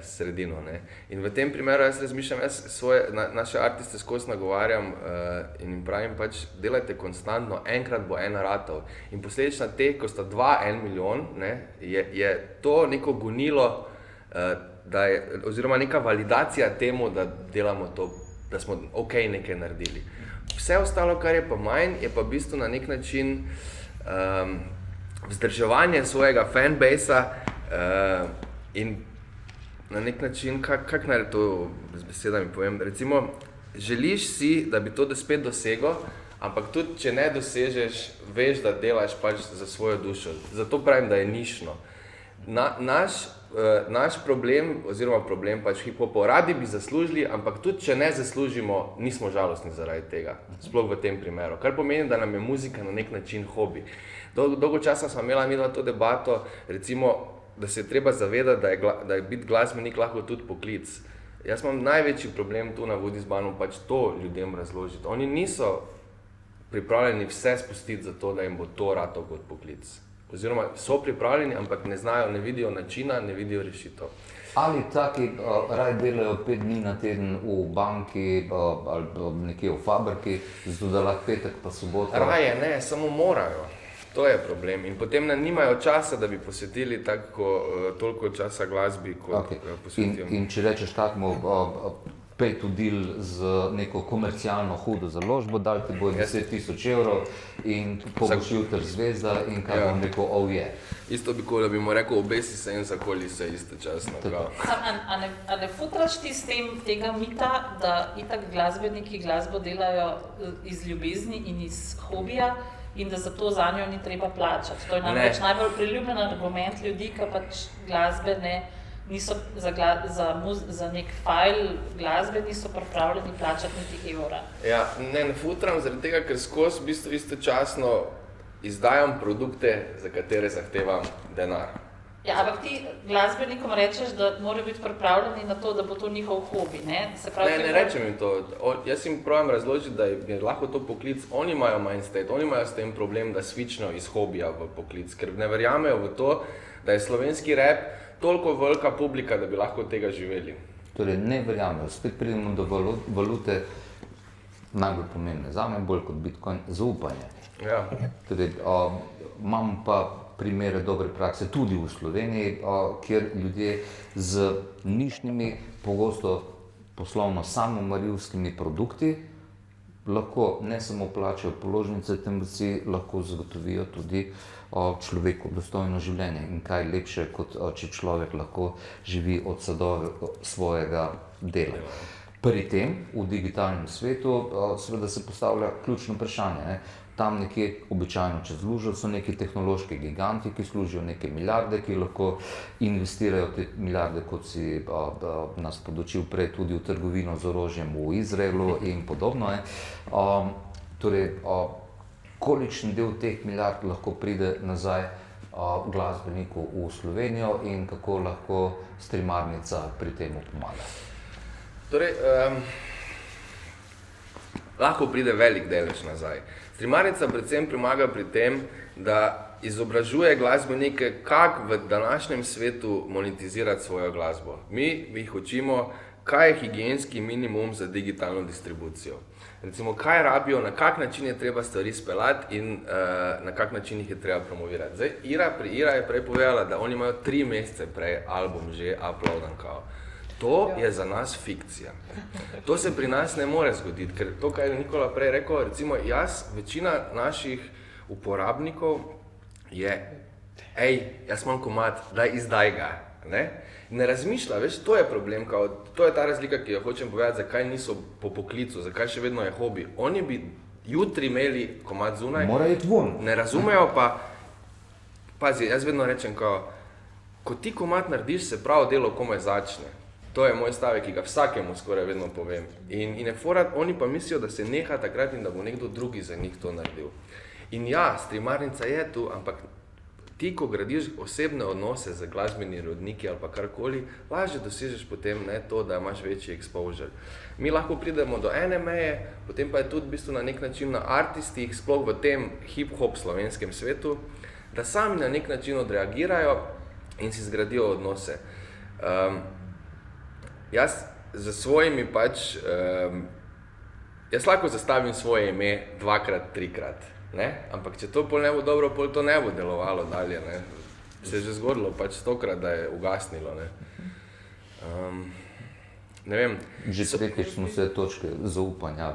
sredino. Ne? In v tem primeru jaz razmišljam, naše artiste skozi nagovarjam in jim pravim pač, delajte konstantno, enkrat bo en ratov. In posledično te, ko sta 1 milijon, ne, je to neko gonilo, oziroma neka validacija temu, da delamo to, da smo ok nekaj naredili. Vse ostalo, kar je pa manj, je pa v bistvu na nek način vzdrževanje svojega fanbasea in na nek način, kak naj to z besedami povem, recimo, želiš si, da bi to spet dosegel, ampak tudi, če ne dosežeš, veš, da delaš pač za svojo dušo. Zato pravim, da je nišno. Naš problem, oziroma problem pač hip-hopov, radi bi zaslužili, ampak tudi, če ne zaslužimo, nismo žalostni zaradi tega, sploh v tem primeru. Kar pomeni, da nam je muzika na nek način hobi. Dolgo časa smo imela to debato, recimo, da se je treba zavedati, da je biti glasbenik lahko tudi poklic. Jaz imam največji problem tu na Vodizbanu pač to ljudem razložiti. Oni niso pripravljeni vse spustiti za to, da jim bo to rato kot poklic. Oziroma so pripravljeni, ampak ne znajo, ne vidijo načina, ne vidijo rešitev. Ali taki raj delajo 5 dni na teden v banki ali nekje v fabriki, zato da lahko petek pa sobota? Raje ne, samo morajo. To je problem. In potem nimajo časa, da bi posvetili toliko časa glasbi, kot posvetijo. In če rečeš takmo pay to deal z neko komercialno hudo založbo, dal ti bojo 10.000 evrov in boš jutri zvezda in kaj bom rekel, oh yeah. Isto bi da bi mu rekel, obesi se in zakoli se istočasno. A ne futraš ti s tem tega mita, da itak glasbeniki glasbo delajo iz ljubezni in iz hobija in da zato zanjo ni treba plačati? To je namreč najbolj priljubljen argument ljudi, ki pač glasbe niso za nek fajl glasbe niso pripravljeni plačati niti evra. Ja, ne futram zaradi tega, ker skozi v bistvu istočasno izdajam produkte, za katere zahtevam denar. Ja, ampak ti glasbenikom rečeš, da morajo biti pripravljeni na to, da bo to njihov hobi, ne? Ne rečem jim to. Jaz jim pravim razložiti, da je lahko to poklic. Oni imajo mindset, oni imajo s tem problem, da switchnejo iz hobija v poklic, ker ne verjamejo v to, da je slovenski rap toliko velika publika, da bi lahko od tega živeli. Torej, ne verjamejo. Spet pridemo do valute, najbolj pomembne zame, bolj kot Bitcoin, zaupanje. Ja. Torej, imam pa primere dobre prakse tudi v Sloveniji, kjer ljudje z nišnimi, pogosto poslovno samomorilskimi produkti lahko ne samo plačajo položnice, temveč si lahko zagotovijo tudi človeku dostojno življenje. In kaj lepše, kot če človek lahko živi od sadov svojega dela. Pri tem, v digitalnem svetu, seveda se postavlja ključno vprašanje, ne? Tam nekje običajno čez lužo so neki tehnološki giganti, ki služijo neke milijarde, ki lahko investirajo te milijarde, kot si nas podočil prej, tudi v trgovino z orožjem v Izraelu in podobno. Torej, kolikšen del teh milijard lahko pride nazaj glasbeniku v Slovenijo in kako lahko streamarnica pri tem pomaga? Torej, lahko pride velik delež nazaj. Streamarnica predvsem pomaga pri tem, da izobražuje glasbenike, kako v današnjem svetu monetizirati svojo glasbo. Mi jih učimo, kaj je higienski minimum za digitalno distribucijo. Recimo, kaj rabijo, na kak način je treba stvari speljati in na kak način jih je treba promovirati. Zdaj, Ira je prej povedala, da oni imajo 3 mesece prej album že uploadan kao. To je za nas fikcija. To se pri nas ne more zgoditi, ker to, kar je Nikola prej rekel, recimo večina naših uporabnikov je, jaz imam komad, daj izdaj ga. Ne razmišlja, veš, to je problem, to je ta razlika, ki jo hočem povedati, zakaj niso po poklicu, zakaj še vedno je hobi. Oni bi jutri imeli komad zunaj, ne razumejo pa, pazi, jaz vedno rečem, ko ti komad narediš, se pravo delo komaj začne. To je moj stavek, ki ga vsakemu skoraj vedno povem. In je fora, oni pa mislijo, da se neha takrat in da bo nekdo drugi za njih to naredil. In ja, streamarnica je tu, ampak ti, ko gradiš osebne odnose z glasbenimi rodniki ali pa karkoli, lažje dosežeš potem to, da imaš večji exposure. Mi lahko pridemo do ene meje, potem pa je tudi v bistvu na nek način na artistih, sploh v tem hip-hop slovenskem svetu, da sami na nek način odreagirajo in si zgradijo odnose. Jaz za svojimi jaz lahko zastavim svoje ime 2x, 3x, ampak če to pol ne bo dobro, pol to ne bo delovalo dalje, Se je že zgodilo 100krat, da je ugasnilo, ne vem. Že tretjič smo se točke zaupanja,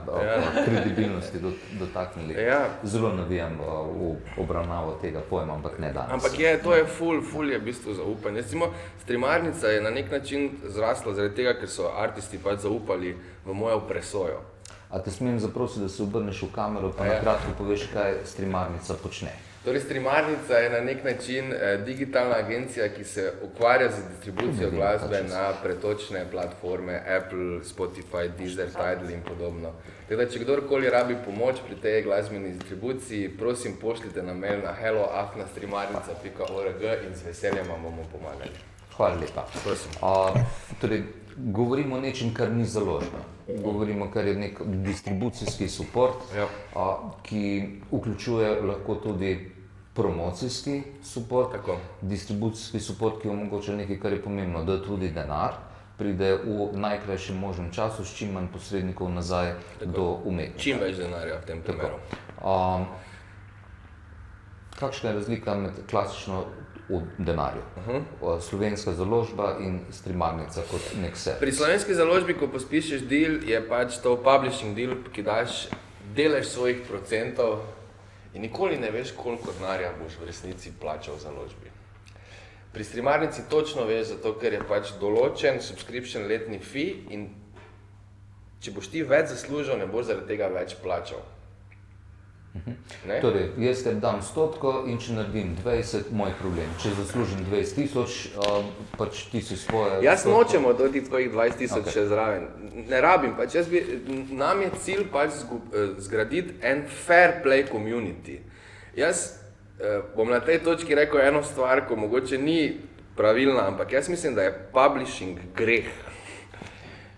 kredibilnosti dotaknili. Zelo navijam v obravnavo tega pojma, ampak ne danes. Ampak to je ful je v bistvu zaupanje. Recimo, streamarnica je na nek način zrasla zaradi tega, ker so artisti zaupali v mojo presojo. A te smem zaprositi, da se obrneš v kamero, pa na kratko poveš, kaj streamarnica počne? Torej, streamarnica je na nek način digitalna agencija, ki se ukvarja z distribucijo glasbe na pretočne platforme Apple, Spotify, Deezer, Tidal in podobno. Tako da, če kdorkoli rabi pomoč pri tej glasbeni distribuciji, prosim pošljite na mail na hello@streamarnica.org in z veseljem vam bomo pomagali. Hvala lepa. Prosim. Torej, govorimo o nečem, kar ni založba. Govorimo, kar je nek distribucijski support, ki vključuje lahko tudi promocijski support, distribucijski support, ki omogoča nekaj, kar je pomembno, da tudi denar pride v najkrajšem možnem času, s čim manj posrednikov nazaj do umetnika. Čim več denarja v tem primeru. Kakšna je razlika med klasično v denarju? Slovenska založba in streamarnica kot nek servis. Pri slovenski založbi, ko pospišiš deal, je to publishing deal, ki daš delež svojih procentov in nikoli ne veš, koliko denarja boš v resnici plačal založbi. Pri streamarnici točno veš, zato ker je določen subscription letni fee in če boš ti več zaslužil, ne boš zaradi tega več plačal. Torej, jaz te dam 100 in če naredim 20, moj problem. Če zaslužim 20,000, ti si svoje... Jaz nočemo doti tvojih 20,000 še zraven. Ne rabim, nam je cilj zgraditi en fair play community. Jaz bom na tej točki rekel eno stvar, ko mogoče ni pravilna, ampak jaz mislim, da je publishing greh.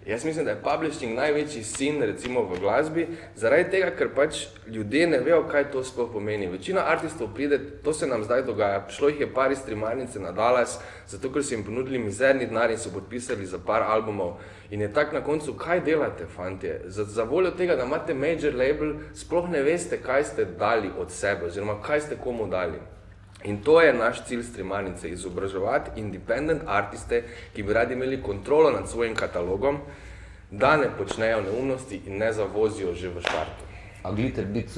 Jaz mislim, da je publishing največji sin, recimo v glasbi, zaradi tega, ker ljudje ne vejo, kaj to sploh pomeni. Večina artistov pride, to se nam zdaj dogaja, šlo jih je par iz streamarnice na Dallas, zato ker so jim ponudili mizerni denar in so podpisali za par albumov. In je tak na koncu, kaj delate, fantje? Za voljo tega, da imate major label, sploh ne veste, kaj ste dali od sebe, oziroma kaj ste komu dali. In to je naš cilj streamarnice, izobraževati independent artiste, ki bi radi imeli kontrolo nad svojim katalogom, da ne počnejo neumnosti in ne zavozijo že v štartu. A Glitterbit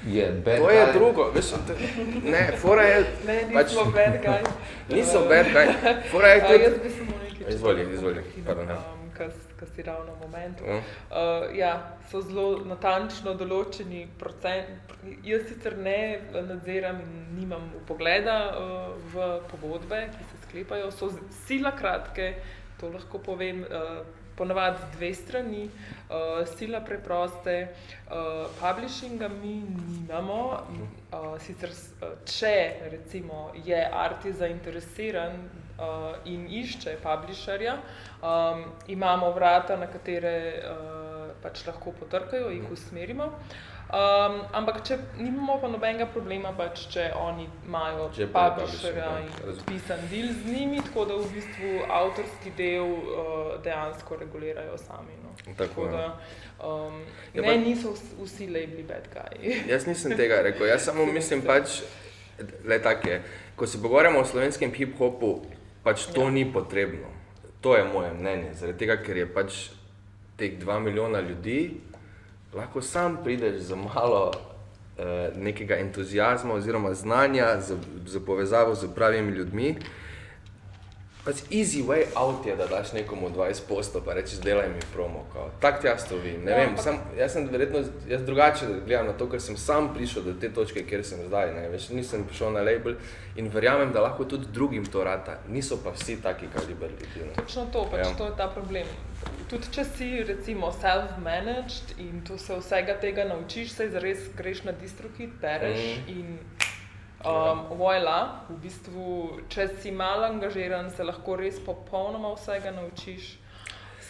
je bad guy? To je drugo, veš, ne, fora je... Ne, nismo bad guy. Niso bad guy, fora je tudi... Jaz bi samo nekaj Izvoli, pardon. Kar si ravno v momentu. So zelo natančno določeni procent. Jaz sicer ne nadziram in nimam vpogleda v pogodbe, ki se sklepajo. So sila kratke, to lahko povem, ponavadi 2 strani, sila preproste. Publishinga mi nimamo. Sicer, če recimo je artist zainteresiran in išče publisherja, imamo vrata, na katere lahko potrkajo, jih usmerimo. Ampak če nimamo pa nobenega problema, če oni imajo publisherja in podpisan deal z njimi, tako da v bistvu avtorski del dejansko regulirajo sami. Tako da ne, niso vsi labeli bad guy. Jaz nisem tega rekel, jaz samo mislim le tak je, ko se pogovarjamo o slovenskem hip-hopu, to ni potrebno. To je moje mnenje, zaradi tega, ker je teh 2 milijona ljudi, lahko sam prideš za malo nekega entuziazma oziroma znanja, za povezavo z pravimi ljudmi. pač easy way out je, da daš nekomu 20% pa rečeš, delaj mi promo, kao. Tak jaz to vim, ne vem, jaz drugače gledam na to, ker sem sam prišel do te točke, kjer sem zdaj, ne, veš, nisem prišel na label in verjamem, da lahko tudi drugim to rata, niso pa vsi taki kaliber ljudi, ne. Točno to, pač to je ta problem. Tudi če si recimo self-managed in tu se vsega tega naučiš, se zares greš na distrokit, bereš in voila, v bistvu, če si malo angažiran, se lahko res popolnoma vsega naučiš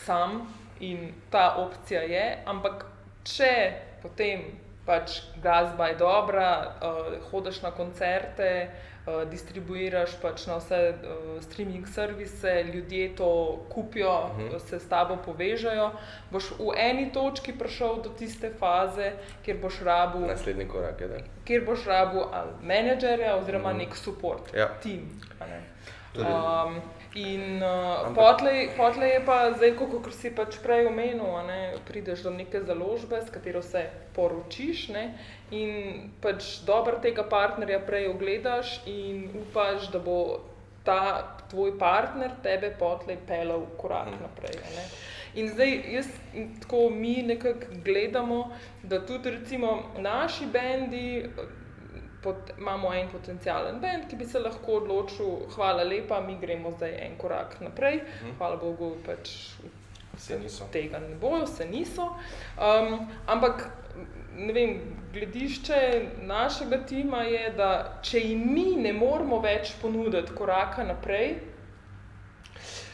sam in ta opcija je, ampak če potem pač glasba je dobra, hodiš na koncerte, distribuiraš pač na vse streaming servise, ljudje to kupijo, se s tabo povežejo, boš v eni točki prišel do tiste faze, kjer boš rabil naslednji korak je, da. Kjer boš rabil menedžerja oziroma nek support, tim. Potlej je pa zdaj, kot si pač prej omenil, prideš do neke založbe, s katero se poročiš, ne, in pač dobro tega partnerja prej ogledaš in upaš, da bo ta tvoj partner tebe potlej pelal korak naprej. Ne. In zdaj tako mi nekako gledamo, da tudi recimo naši bendi, imamo en potencialen bend, ki bi se lahko odločil, hvala lepa, mi gremo zdaj en korak naprej, hvala Bogu, pač tega ne bojo, se niso. Ampak, ne vem, gledišče našega tima je, da če jim mi ne moramo več ponuditi koraka naprej,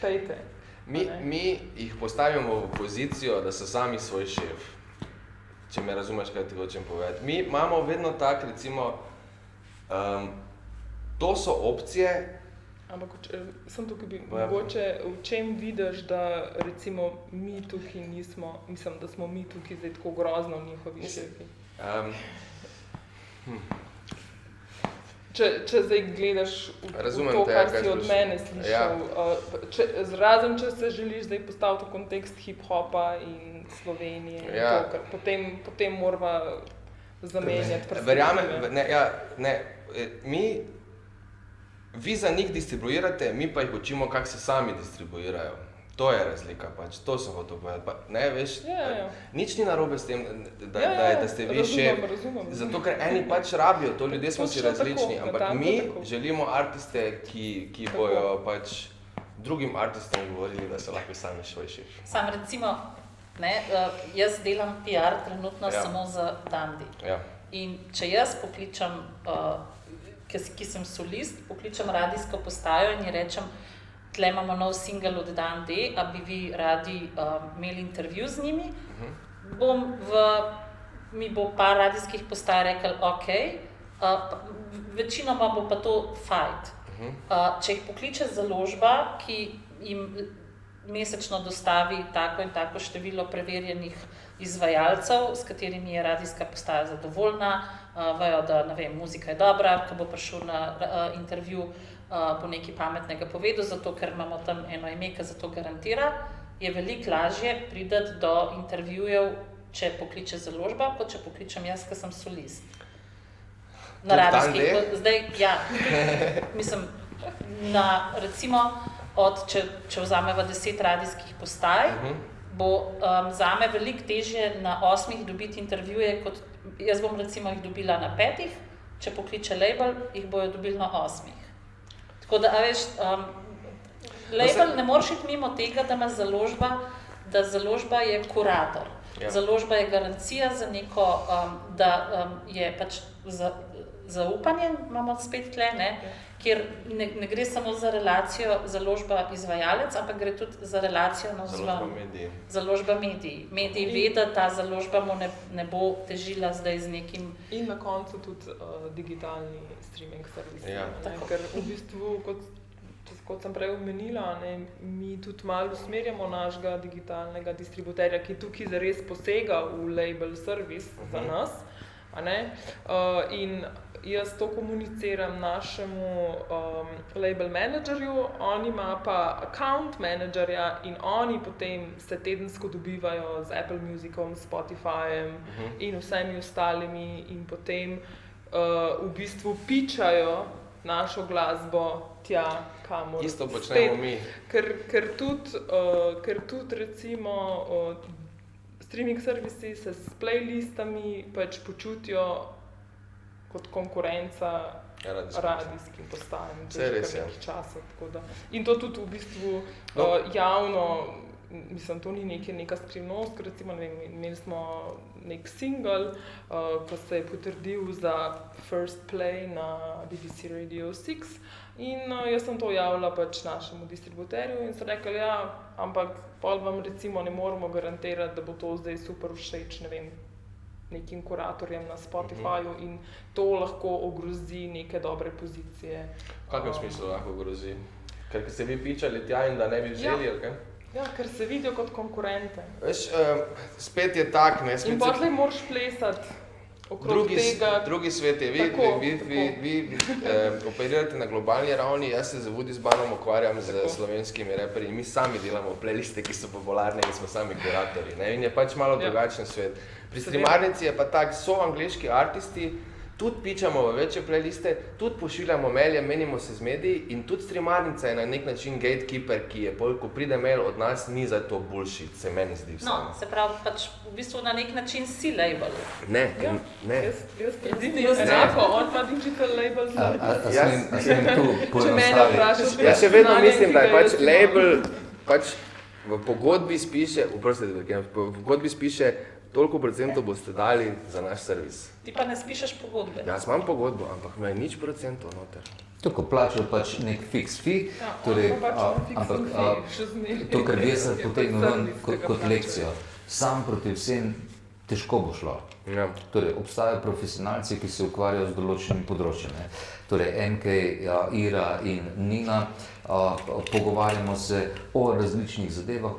pejte. Mi jih postavimo v pozicijo, da so sami svoj šef, če me razumeš, kaj ti hočem povedati. Mi imamo vedno tak, recimo, to so opcije. Ampak sem tukaj bi mogoče, v čem vidiš, da recimo mi tukaj nismo, mislim, da smo mi tukaj zdaj tako grozno njihovi šefi. Če zdaj gledaš v to, kar si od mene slišal, razen če se želiš zdaj postaviti v kontekst hip-hopa in Slovenije, potem morava zamenjati perspektive. Verjamem, vi za njih distribuirate, mi pa jih učimo, kako se sami distribuirajo. To je razlika, pač, to sem hotel povedati. Ne, veš, nič ni narobe s tem, da ste vi šef, zato ker eni pač rabijo, to ljudje smo si različni, ampak mi želimo artiste, ki bojo pač drugim artistom govorili, da so lahko sami svoj šef. Sam recimo, jaz delam PR trenutno samo za Dandi. In če jaz pokličem, ki sem solist, pokličem radijsko postajo in ji rečem, tle imamo nov single od Dandi, a bi vi radi imeli intervju z njimi, mi bo par radijskih postaj rekel, ok, večinoma bo pa to fight. Če jih pokliče založba, ki jim mesečno dostavi tako in tako število preverjenih izvajalcev, s katerimi je radijska postaja zadovoljna, vejo, da muzika je dobra, ko bo prišel na intervju, bo nekaj pametnega povedal, zato ker imamo tam eno ime, ki za to garantira, je veliko lažje priti do intervjujev, če pokliče založba, kot če pokličem jaz, ki sem solist. Na radijskih, zdaj, mislim, recimo, če vzameva 10 radijskih postaj, bo zame veliko težje na 8 dobiti intervjuje, kot jaz bom recimo jih dobila na 5, če pokliče label, jih bojo dobili na 8. Tako da, veš, label ne moreš iti mimo tega, da ima založba, da založba je kurator. Založba je garancija za neko, da je pač zaupanje, imamo spet tle, kjer ne gre samo za relacijo založba-izvajalec, ampak gre tudi za relacijo navzven. Založba mediji. Mediji ve, da ta založba mu ne bo težila zdaj z nekim... In na koncu tudi digitalni streaming servisi. Ker v bistvu, kot sem prej omenila, mi tudi malo usmerjamo našega digitalnega distributerja, ki tukaj zares posega v label servis za nas. In jaz to komuniciram našemu label menedžerju, on ima pa account menedžerja in oni potem se tedensko dobivajo z Apple Musicom, Spotifyem in vsemi ostalimi in potem v bistvu pičajo našo glasbo tja, kamor. Isto počnemo mi. Ker tudi recimo streaming servisi se s playlistami pač počutijo kot konkurenca radijskim postajam že kar nekaj časa. In to tudi v bistvu javno, mislim, to ni neka skrivnost, recimo, ne vem, imeli smo nek single, ko se je potrdil za First Play na BBC Radio 6 in jaz sem to javila pač našemu distributerju in so rekli, ja, ampak pol vam recimo ne moremo garantirati, da bo to zdaj super všeč, ne vem, nekim kuratorjem na Spotifyju in to lahko ogrozi neke dobre pozicije. V kakšnem smislu lahko ogrozi? Ker se vi pičali tja in da ne bi vzeli, ali kaj? Ja, ker se vidijo kot konkurente. Veš, spet je tak, ne? In potlej moraš plesati okrog tega. Drugi svet je, vi operirate na globalni ravni, jaz se z Woodysbanom ukvarjam z slovenskimi reperji in mi sami delamo playliste, ki so popularne in smo sami kuratorji, ne? In je pač malo drugačen svet. Pri streamarnici je pa tak, so angleški artisti, tudi pičamo v večje playliste, tudi pošiljamo mailje, menimo se z mediji in tudi streamarnica je na nek način gatekeeper, ki je pol, ko pride mail od nas, ni za to bullshit, se meni zdi vse. No, se pravi, pač v bistvu na nek način si label. Ne. Jaz enako, on pa digital label. A sem tu poenostavil? Jaz še vedno mislim, da je pač label, pač v pogodbi spiše, v pogodbi spiše, toliko procentov boste dali za naš servis. Ti pa ne spišeš pogodbe. Jaz imam pogodbo, ampak me je nič procentov noter. Tako plačajo pač nek fix fee, torej, ampak to, kar bi jaz potegnil ven kot lekcijo, sam proti vsem težko bo šlo. Ja. Torej, obstajajo profesionalci, ki se ukvarjajo z določenim področjem. Torej, MK, Ira in Nina, pogovarjamo se o različnih zadevah,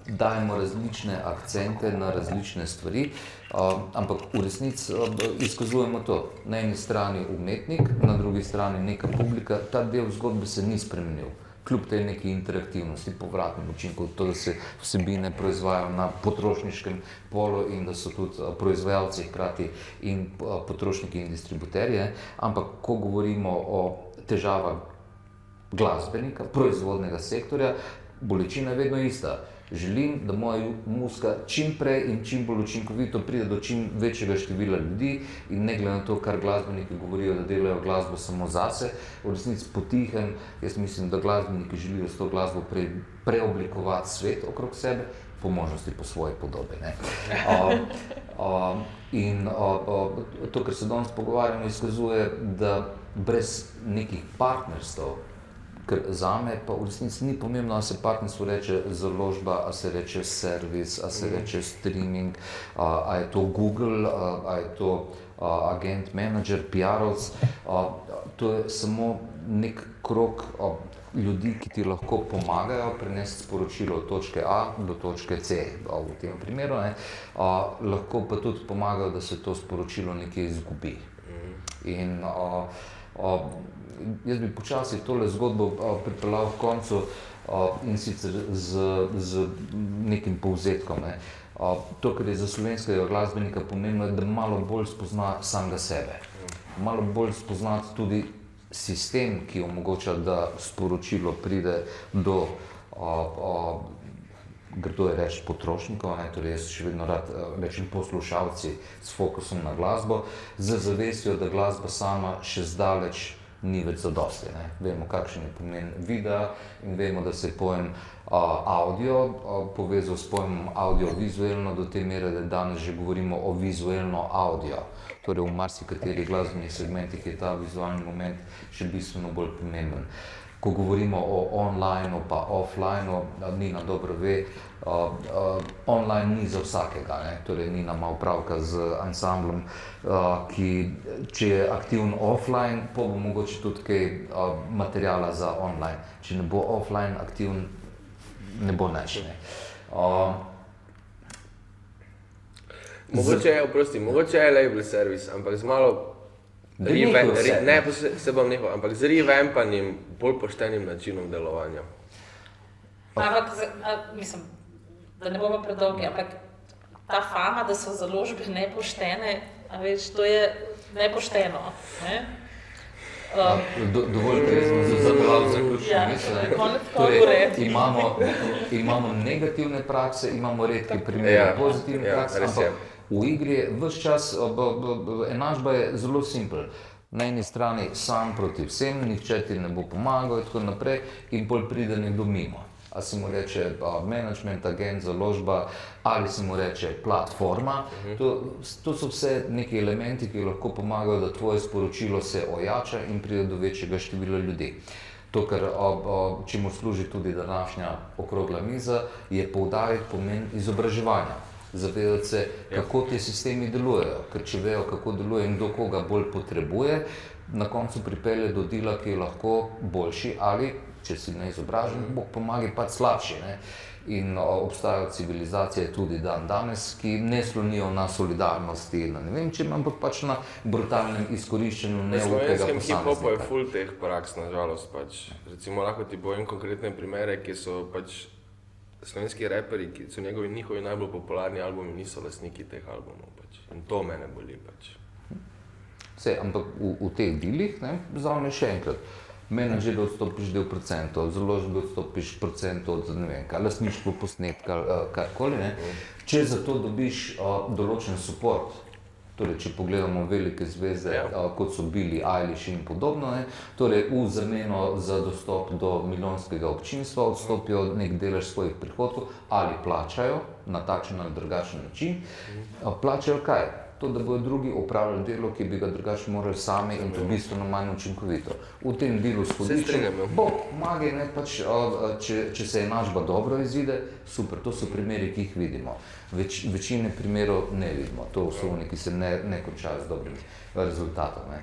dajemo različne akcente na različne stvari, ampak v resnici izkazujemo to. Na eni strani umetnik, na drugi strani neka publika, ta del zgodbe se ni spremenil. Kljub tej neki interaktivnosti, povratnim učinkov, to, da se vsebine proizvajajo na potrošniškem polu in da so tudi proizvajalci hkrati in potrošniki in distributerje, ampak ko govorimo o težavah glasbenika, proizvodnega sektorja, bolečina je vedno ista. Želim, da moja muzika čim prej in čim bolj učinkovito pride do čim večjega števila ljudi in ne glede na to, kar glasbeniki govorijo, da delajo glasbo samo zase, v resnici potihem, jaz mislim, da glasbeniki želijo s to glasbo preoblikovati svet okrog sebe, po možnosti po svoji podobi. In to, kar se danes pogovarjamo, izkazuje, da brez nekih partnerstv, ker zame pa v resnici ni pomembno, a se partnerstvo reče založba, a se reče servis, a se reče streaming, a je to Google, a je to agent, manager, PR-ovc. To je samo nek krog ljudi, ki ti lahko pomagajo prenesti sporočilo od točke A do točke C, v tem primeru, lahko pa tudi pomagajo, da se to sporočilo nekje izgubi. In jaz bi počasi tole zgodbo pripeljal v koncu in sicer z nekim povzetkom. To, kar je za slovenskega glasbenika pomembno, je, da malo bolj spozna samega sebe. Malo bolj spoznati tudi sistem, ki omogoča, da sporočilo pride do grdo je reči potrošnikov, torej jaz še vedno rad rečem poslušalci s fokusom na glasbo, z zavestjo, da glasba sama še zdaleč ni več zadosti. Vemo, kakšen je pomen videa in vemo, da se je pojem audio povezal s pojemom audiovizualno do te mere, da danes že govorimo o vizualno audio. Torej v marsikateri glasbenih segmentih je ta vizualni moment še bistveno bolj pomemben. Ko govorimo o onlineu pa offlineu, Nina dobro ve, online ni za vsakega, torej Nina ima opravka z ansamblom, ki če je aktivn offline, pa bo mogoče tudi kaj materiala za online. Če ne bo offline aktivn, ne bo nič. Mogoče je label servis, ampak z malo ampak z revampanjem, bolj poštenim načinom delovanja. Ampak, mislim, da ne bomo predolgi, ampak ta fama, da so založbe nepoštene, a veš, to je nepošteno. Ne? Dovolj, ker smo zapravili zaključno misel. Torej, imamo negativne prakse, imamo redke primere pozitivne prakse, ampak v igri je ves čas, enačba je zelo simpel. Na eni strani sam proti vsem, nihče ti ne bo pomagal in tako naprej in pol pride nekdo mimo. A se mu reče management, agent, založba ali se mu reče platforma. To so vse neki elementi, ki lahko pomagajo, da tvoje sporočilo se ojača in pride do večjega števila ljudi. To, kar čemu služi tudi današnja okrogla miza, je poudariti pomen izobraževanja. Zavedati se, kako ti sistemi delujejo, ker če vejo, kako deluje in kdo koga bolj potrebuje, na koncu pripelje do dela, ki je lahko boljši ali, če si neizobražen, Bog pomagi pač slabši. Ne? In obstajajo civilizacije tudi danes, ki ne slonijo na solidarnosti, na ne vem čem, ampak pač na brutalnem izkoriščenju neukega posameznika. V slovenskem hip-hopu je ful teh praks, nažalost. Pač. Recimo, lahko ti povem konkretne primere, ki so pač slovenski reperi, ki so njihovi najbolj popularni albumi, niso lastniki teh albumov. Pač. In to mene boli. Pač. Ampak v teh dilih, vzamem še enkrat. Menadžer odstopiš del procentov, založbe odstopiš procentov od lastništvo posnetka, karkoli. Če za to dobiš določen support, torej če pogledamo velike zvezde, kot so Billie Eilish in podobno, torej v zameno za dostop do milijonskega občinstva odstopijo nek delež svojih prihodkov ali plačajo na takšen ali drugačen način. Plačajo kaj? To, da bodo drugi opravljali delo, ki bi ga drugače morali sami in to bistveno manj učinkovito. V tem delu skodišča bo pomagi, če se enačba dobro izide, super, to so primeri, ki jih vidimo. Večine primerov ne vidimo, to so oni, ki se ne končajo z dobrim rezultatom.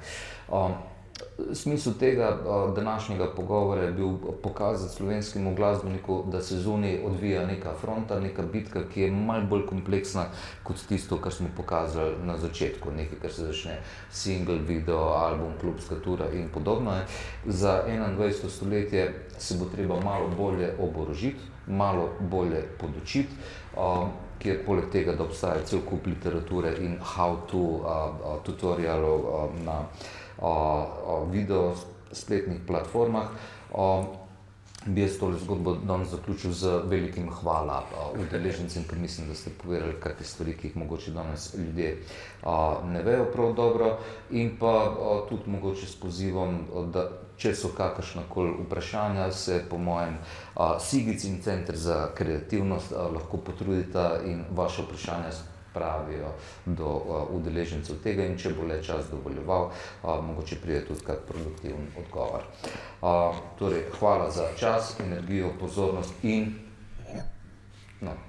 Smisel tega današnjega pogovora je bil pokazati slovenskemu glasbeniku, da se zunaj odvija neka fronta, neka bitka, ki je malo bolj kompleksna kot tisto, kar smo pokazali na začetku. Nekaj, kar se začne single, video, album, klubska tura in podobno. Za 21. stoletje se bo treba malo bolje oborožiti, malo bolje podučiti, kjer poleg tega, da obstaja cel kup literature in how-to tutorialov na video spletnih platformah, bi jaz tole zgodbo danes zaključil z velikim hvala udeležencem, ker mislim, da ste povedali kakšne stvari, ki jih mogoče danes ljudje ne vejo prav dobro, in pa tudi mogoče s pozivom, da če so kakršnakoli vprašanja, se po mojem Sigic in Center za kreativnost lahko potrudita in vaše vprašanja pravijo do udeležencev tega in če bo le čas dovoljeval, mogoče pride tudi kak produktiven odgovor. Torej, hvala za čas, energijo, pozornost in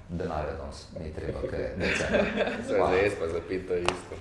denarja danes ni treba, kaj je decembra. Za jaz pa za pito isto.